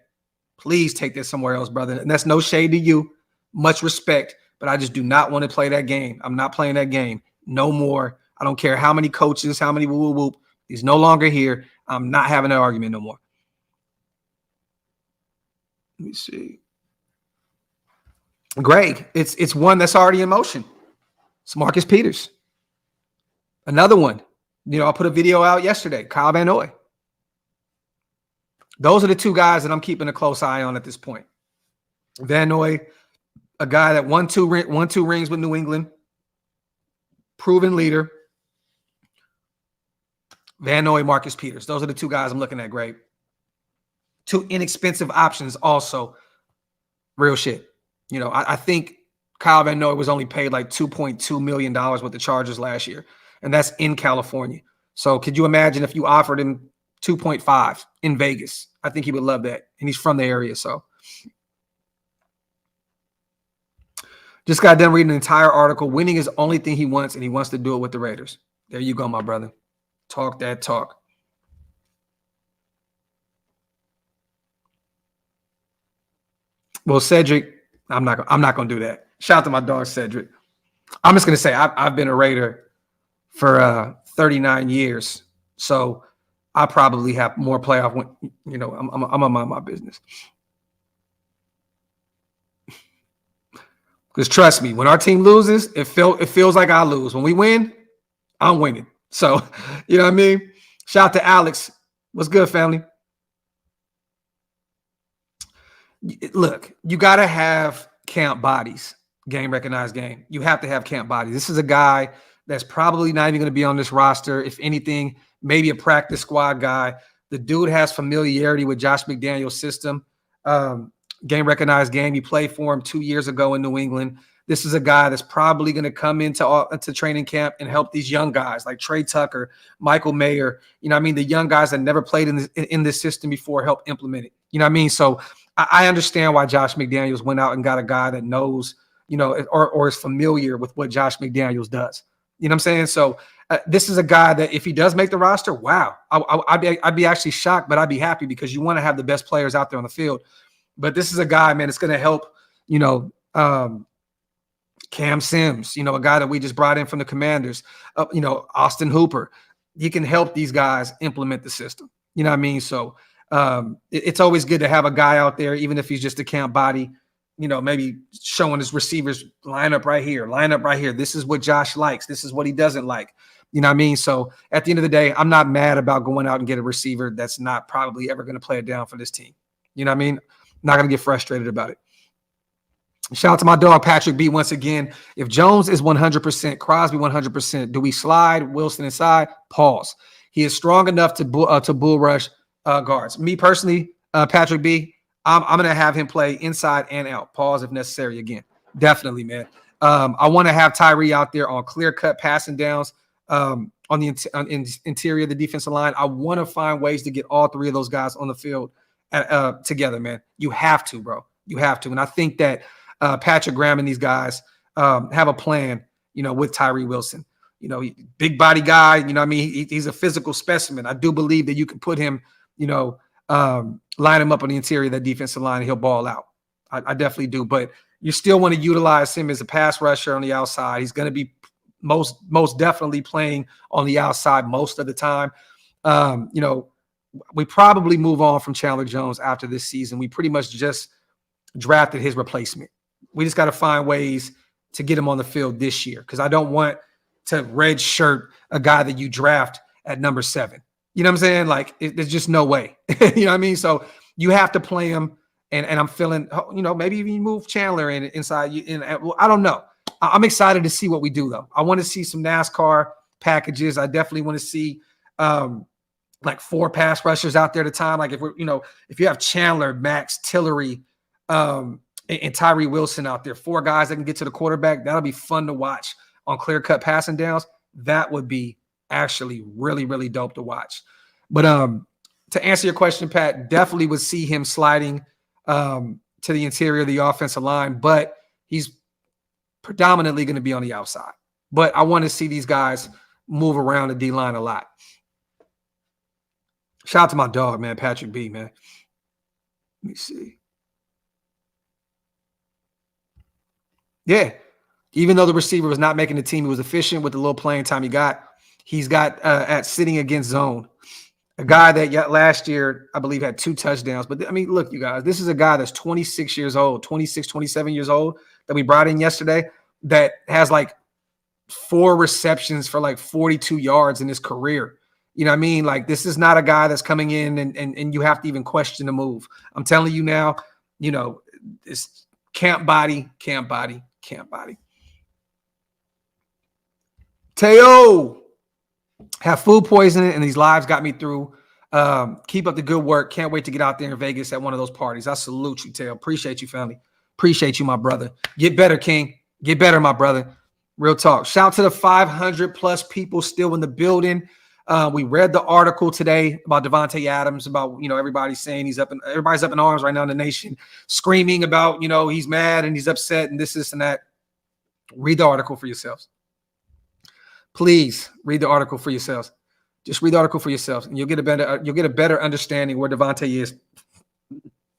Please take this somewhere else, brother. And that's no shade to you. Much respect. But I just do not want to play that game. I'm not playing that game. No more. I don't care how many coaches, how many whoop. He's no longer here. I'm not having that argument no more. Let me see. Greg, it's one that's already in motion. It's Marcus Peters. Another one. I put a video out yesterday. Kyle Van Noy. Those are the two guys that I'm keeping a close eye on at this point. Van Noy, a guy that won two rings with New England, proven leader. Van Noy, Marcus Peters. Those are the two guys I'm looking at, Greg. Two inexpensive options also. Real shit. I think Kyle Van Noy was only paid like $2.2 million with the Chargers last year, and that's in California. So could you imagine if you offered him 2.5 in Vegas? I think he would love that, and he's from the area, so. Just got done reading the entire article. Winning is the only thing he wants, and he wants to do it with the Raiders. There you go, my brother. Talk that talk. Well, Cedric, I'm not going to do that. Shout out to my dog, Cedric. I'm just going to say I've been a Raider for 39 years, so I probably have more playoff. I'm gonna mind my business. Because trust me, when our team loses, it feels like I lose. When we win, I'm winning. So, you know what I mean? Shout out to Alex. What's good, family? Look, you got to have camp bodies, game recognized game. You have to have camp bodies. This is a guy that's probably not even going to be on this roster. If anything, maybe a practice squad guy. The dude has familiarity with Josh McDaniels' system. Game recognized game. He played for him 2 years ago in New England. This is a guy that's probably going to come into training camp and help these young guys like Trey Tucker, Michael Mayer. The young guys that never played in this system before, help implement it. You know what I mean? So I understand why Josh McDaniels went out and got a guy that knows, or is familiar with what Josh McDaniels does. You know what I'm saying? So this is a guy that if he does make the roster, wow, I'd be actually shocked, but I'd be happy because you want to have the best players out there on the field. But this is a guy, man, it's going to help, Cam Sims, a guy that we just brought in from the Commanders, Austin Hooper. He can help these guys implement the system. You know what I mean? So it's always good to have a guy out there, even if he's just a camp body, maybe showing his receivers line up right here. This is what Josh likes. This is what he doesn't like. You know what I mean? So at the end of the day, I'm not mad about going out and get a receiver that's not probably ever going to play it down for this team. You know what I mean? Not going to get frustrated about it. Shout out to my dog, Patrick B. Once again, if Jones is 100%, Crosby 100%, do we slide Wilson inside? Pause. He is strong enough to bull rush guards. Me personally, Patrick B., I'm going to have him play inside and out. Pause if necessary again. Definitely, man. I want to have Tyree out there on clear-cut passing downs on the interior of the defensive line. I want to find ways to get all three of those guys on the field together, man. You have to, bro. You have to. And I think that Patrick Graham and these guys have a plan, with Tyree Wilson. Big body guy, I mean? He's a physical specimen. I do believe that you can put him, line him up on the interior of that defensive line and he'll ball out. I definitely do. But you still want to utilize him as a pass rusher on the outside. He's going to be most definitely playing on the outside most of the time. We probably move on from Chandler Jones after this season. We pretty much just drafted his replacement. We just got to find ways to get him on the field this year because I don't want to red shirt a guy that you draft at number 7. You know what I'm saying? Like, there's just no way. You know what I mean? So you have to play him, and I'm feeling, maybe even move Chandler inside. I don't know. I'm excited to see what we do, though. I want to see some NASCAR packages. I definitely want to see like 4 pass rushers out there at a time. Like if you have Chandler, Max, Tillery, and Tyree Wilson out there, 4 guys that can get to the quarterback, that'll be fun to watch on clear-cut passing downs. That would be actually really, really dope to watch. But to answer your question, Pat, definitely would see him sliding to the interior of the offensive line, but he's predominantly going to be on the outside. But I want to see these guys move around the D-line a lot. Shout out to my dog, man, Patrick B, man. Let me see. Yeah. Even though the receiver was not making the team, he was efficient with the little playing time he got. He's got at sitting against zone, a guy that last year, I believe, had 2 touchdowns. But, I mean, look, you guys, this is a guy that's 26 years old, 26, 27 years old that we brought in yesterday that has like 4 receptions for like 42 yards in his career. You know what I mean? Like, this is not a guy that's coming in and you have to even question the move. I'm telling you now, it's camp body. Teo, have food poisoning and these lives got me through. Keep up the good work. Can't wait to get out there in Vegas at one of those parties. I salute you, Teo. Appreciate you, family. Appreciate you, my brother. Get better, King. Get better, my brother. Real talk. Shout out to the 500 plus people still in the building. We read the article today about Davante Adams, about, everybody's saying everybody's up in arms right now in the nation, screaming about, he's mad and he's upset and this and that. Read the article for yourselves. Please read the article for yourselves. Just read the article for yourselves, and you'll get a better understanding where Davante is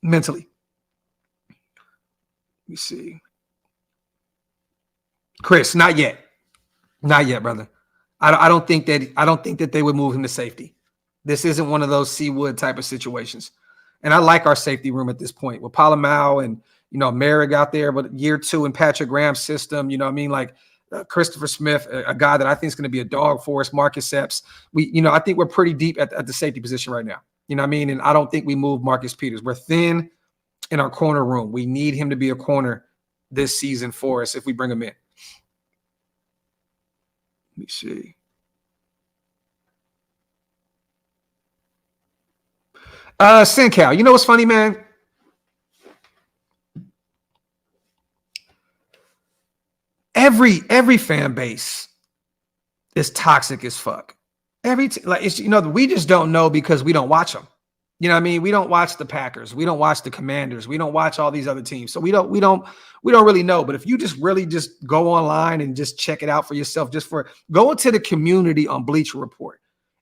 mentally. Let me see. Chris, not yet, brother. I don't think that they would move him to safety. This isn't one of those Seawood type of situations. And I like our safety room at this point with Palomau and Merrick out there, but year 2 in Patrick Graham's system. You know what I mean? Like. Christopher Smith, a guy that I think is going to be a dog for us. Marcus Epps. I think we're pretty deep at the safety position right now. You know what I mean? And I don't think we move Marcus Peters. We're thin in our corner room. We need him to be a corner this season for us if we bring him in. Let me see. Sincal, you know what's funny, man? Every fan base is toxic as fuck. We just don't know because we don't watch them. You know what I mean? We don't watch the Packers. We don't watch the Commanders. We don't watch all these other teams. So we don't really know. But if you just really just go online and just check it out for yourself, go into the community on Bleacher Report,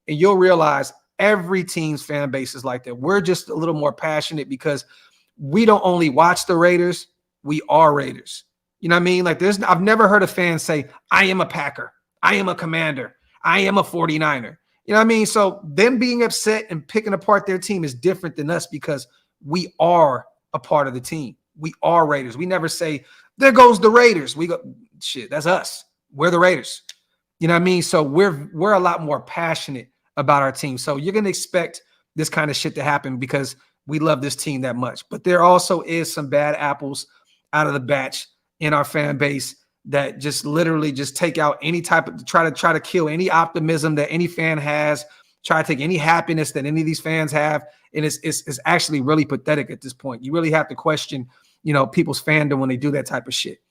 and you'll realize every team's fan base is like that. We're just a little more passionate because we don't only watch the Raiders, we are Raiders. You know what I mean? Like I've never heard a fan say, I am a Packer, I am a Commander, I am a 49er. You know what I mean? So them being upset and picking apart their team is different than us because we are a part of the team. We are Raiders. We never say, there goes the Raiders. We go, shit, that's us. We're the Raiders. You know what I mean? So we're a lot more passionate about our team. So you're going to expect this kind of shit to happen because we love this team that much. But there also is some bad apples out of the batch in our fan base that just literally just take out any type of try to kill any optimism that any fan has, try to take any happiness that any of these fans have. And it's actually really pathetic at this point. You really have to question, people's fandom when they do that type of shit.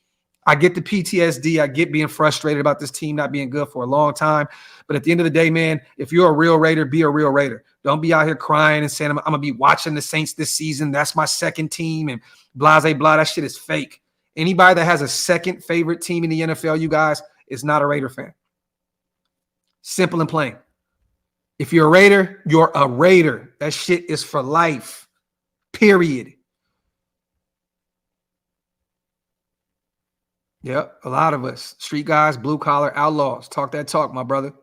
I get the PTSD. I get being frustrated about this team not being good for a long time. But at the end of the day, man, if you're a real Raider, be a real Raider. Don't be out here crying and saying, I'm going to be watching the Saints this season. That's my second team and blah, blah, blah. That shit is fake. Anybody that has a second favorite team in the NFL, you guys, is not a Raider fan. Simple and plain. If you're a Raider, you're a Raider. That shit is for life. Period. Yep, a lot of us. Street guys, blue collar, outlaws. Talk that talk, my brother.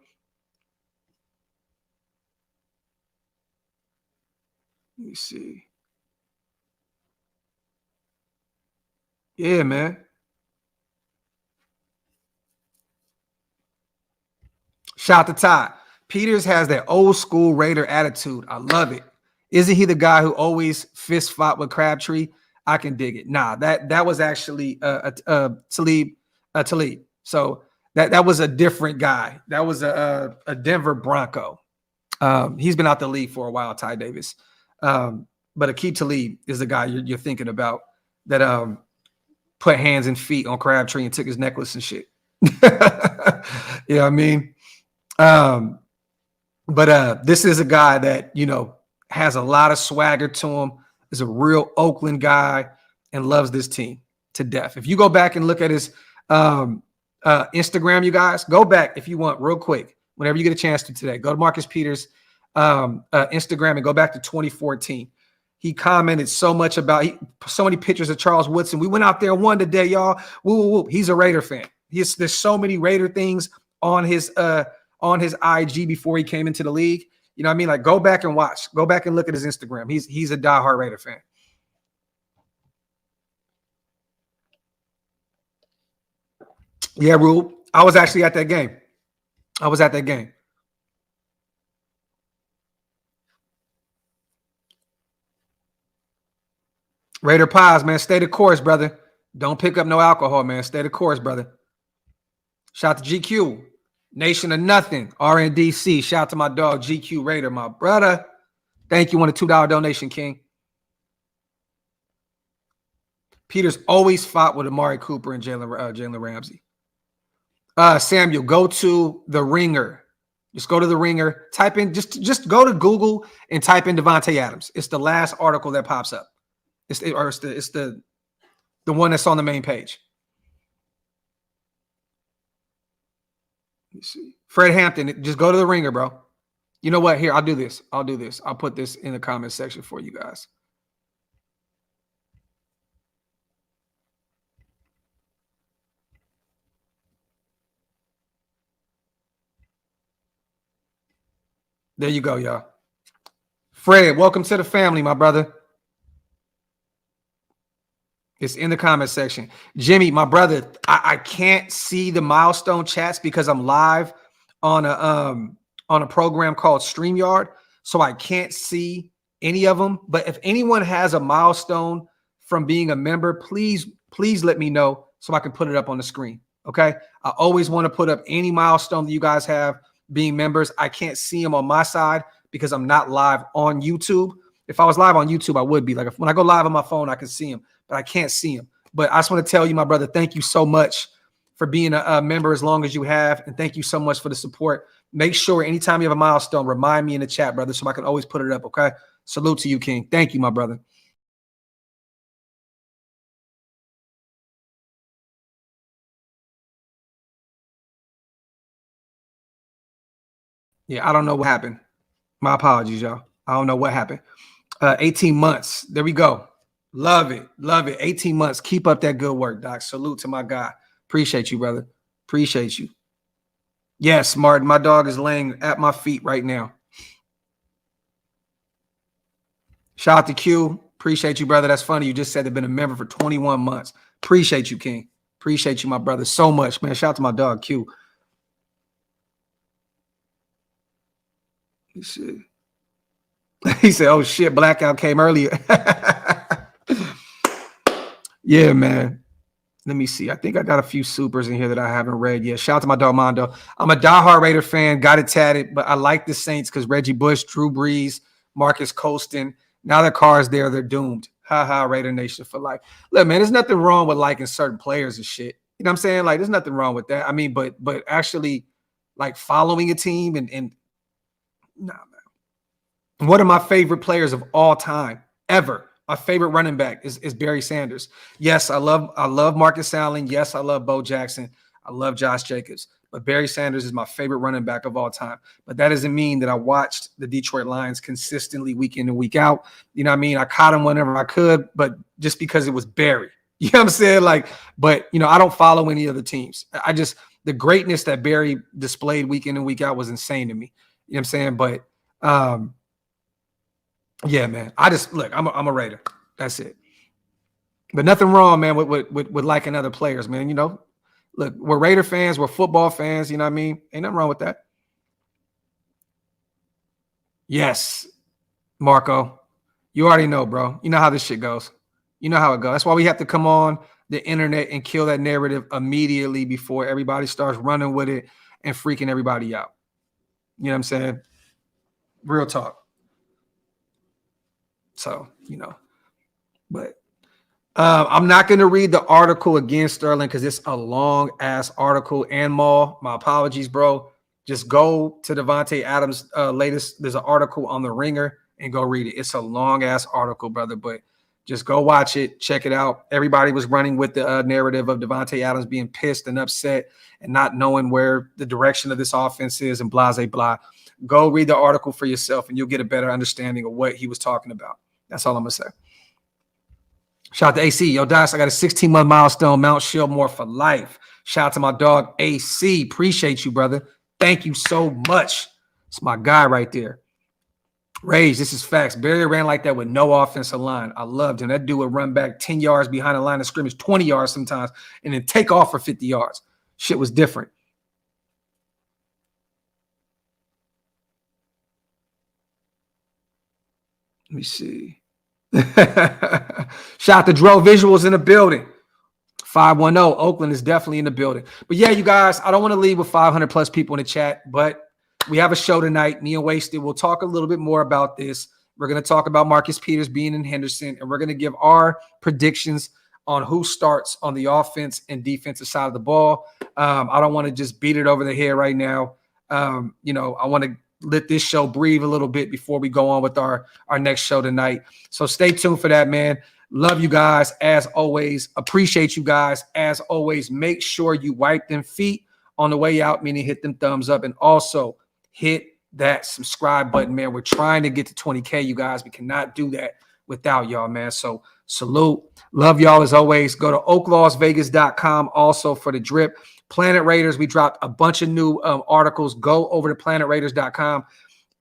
Let me see. Yeah, man. Shout out to Todd. Peters has that old school Raider attitude. I love it. Isn't he the guy who always fist fought with Crabtree? I can dig it. Nah, that was actually Talib. So that was a different guy. That was a Denver Bronco. He's been out the league for a while, Ty Davis. But Aqib Talib is the guy you're thinking about that put hands and feet on Crabtree and took his necklace and shit. You know what I mean? But this is a guy that, has a lot of swagger to him, is a real Oakland guy, and loves this team to death. If you go back and look at his Instagram, you guys, go back if you want real quick, whenever you get a chance to today. Go to Marcus Peters' Instagram and go back to 2014. He commented so much about so many pictures of Charles Woodson. We went out there and won today, y'all. Woo, woo, woo. He's a Raider fan. There's so many Raider things on his IG before he came into the league. You know what I mean? Like, go back and watch. Go back and look at his Instagram. He's a diehard Raider fan. Yeah, Rube. I was actually at that game. Raider Pies, man. Stay the course, brother. Don't pick up no alcohol, man. Stay the course, brother. Shout out to GQ. Nation of Nothing. RNDC. Shout out to my dog, GQ Raider, my brother. Thank you on a $2 donation, King. Peters always fought with Amari Cooper and Jalen Ramsey. Samuel, go to The Ringer. Just go to The Ringer. Type in, just go to Google and type in Davante Adams. It's the last article that pops up. It's the one that's on the main page. Let me see. Fred Hampton, just go to The Ringer, bro. You know what? Here, I'll do this. I'll put this in the comment section for you guys. There you go, y'all. Fred, welcome to the family, my brother. It's in the comment section. Jimmy, my brother, I can't see the milestone chats because I'm live on a program called StreamYard, so I can't see any of them. But if anyone has a milestone from being a member, please let me know so I can put it up on the screen. Okay? I always want to put up any milestone that you guys have being members. I can't see them on my side because I'm not live on YouTube. If I was live on YouTube, I would be. Like, when I go live on my phone, I can see them, but I can't see them. But I just want to tell you, my brother, thank you so much for being a member as long as you have, and thank you so much for the support. Make sure anytime you have a milestone, remind me in the chat, brother, so I can always put it up, okay? Salute to you, King. Thank you, my brother. Yeah, I don't know what happened. My apologies, y'all. I don't know what happened. 18 months. There we go. Love it. Love it. 18 months. Keep up that good work, Doc. Salute to my guy. Appreciate you, brother. Appreciate you. Yes, Martin, my dog is laying at my feet right now. Shout out to Q. Appreciate you, brother. That's funny. You just said they've been a member for 21 months. Appreciate you, King. Appreciate you, my brother, so much, man. Shout out to my dog, Q. He said, oh, shit, blackout came earlier. Yeah, man. Let me see. I think I got a few supers in here that I haven't read yet. Shout out to my dog, Mondo. I'm a diehard Raider fan. Got it tatted, but I like the Saints because Reggie Bush, Drew Brees, Marcus Colston. Now that Carr's there, they're doomed. Ha ha, Raider Nation for life. Look, man, there's nothing wrong with liking certain players and shit. You know what I'm saying? Like, there's nothing wrong with that. I mean, but actually, like, following a team and nah, man. One of my favorite players of all time, ever. My favorite running back is Barry Sanders. Yes, I love Marcus Allen. Yes, I love Bo Jackson. I love Josh Jacobs. But Barry Sanders is my favorite running back of all time. But that doesn't mean that I watched the Detroit Lions consistently week in and week out. You know what I mean? I caught him whenever I could, but just because it was Barry. You know what I'm saying? Like, but, you know, I don't follow any other teams. The greatness that Barry displayed week in and week out was insane to me. You know what I'm saying? But, yeah, man. I'm a Raider. That's it. But nothing wrong, man, with liking other players, man. You know, look, we're Raider fans, we're football fans. You know what I mean? Ain't nothing wrong with that. Yes, Marco. You already know, bro. You know how this shit goes. You know how it goes. That's why we have to come on the internet and kill that narrative immediately before everybody starts running with it and freaking everybody out. You know what I'm saying? Real talk. So, you know, but I'm not going to read the article against Sterling because it's a long ass article. And Maul, my apologies, bro. Just go to Davante Adams' latest. There's an article on the Ringer and go read it. It's a long ass article, brother, but just go watch it. Check it out. Everybody was running with the narrative of Davante Adams being pissed and upset and not knowing where the direction of this offense is and blah, blah, blah. Go read the article for yourself and you'll get a better understanding of what he was talking about. That's all I'm going to say. Shout out to AC. Yo, Dice, I got a 16-month milestone. Mount Shieldmore for life. Shout out to my dog, AC. Appreciate you, brother. Thank you so much. It's my guy right there. Rage, this is facts. Barry ran like that with no offensive line. I loved him. That dude would run back 10 yards behind the line of scrimmage, 20 yards sometimes, and then take off for 50 yards. Shit was different. Let me see. Shout out to Dro Visuals in the building. 510. Oakland is definitely in the building. But yeah, you guys, I don't want to leave with 500 plus people in the chat, but we have a show tonight. Me and Wasted. We'll talk a little bit more about this. We're going to talk about Marcus Peters being in Henderson, and we're going to give our predictions on who starts on the offense and defensive side of the ball. I don't want to just beat it over the head right now. You know, I want to let this show breathe a little bit before we go on with our next show tonight. So stay tuned for that, man. Love you guys as always. Appreciate you guys as always. Make sure you wipe them feet on the way out, meaning hit them thumbs up, and also hit that subscribe button, man. We're trying to get to 20K, you guys. We cannot do that without y'all, man. So salute. Love y'all as always. Go to OakLosVegas.com also for the drip. Planet Raiders, we dropped a bunch of new articles. Go over to PlanetRaiders.com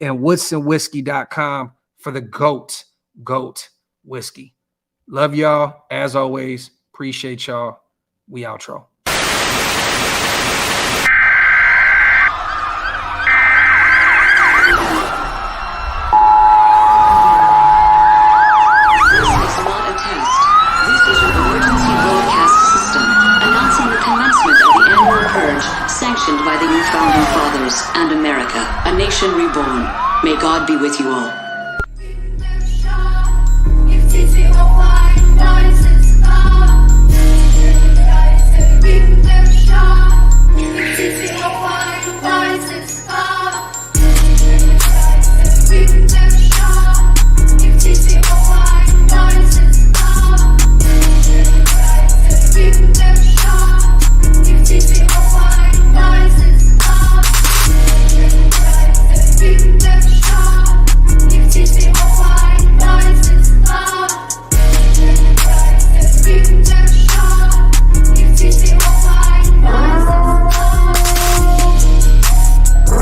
and WoodsonWhiskey.com for the GOAT whiskey. Love y'all as always. Appreciate y'all. We outro. Sanctioned by the new founding fathers and America, a nation reborn. May God be with you all.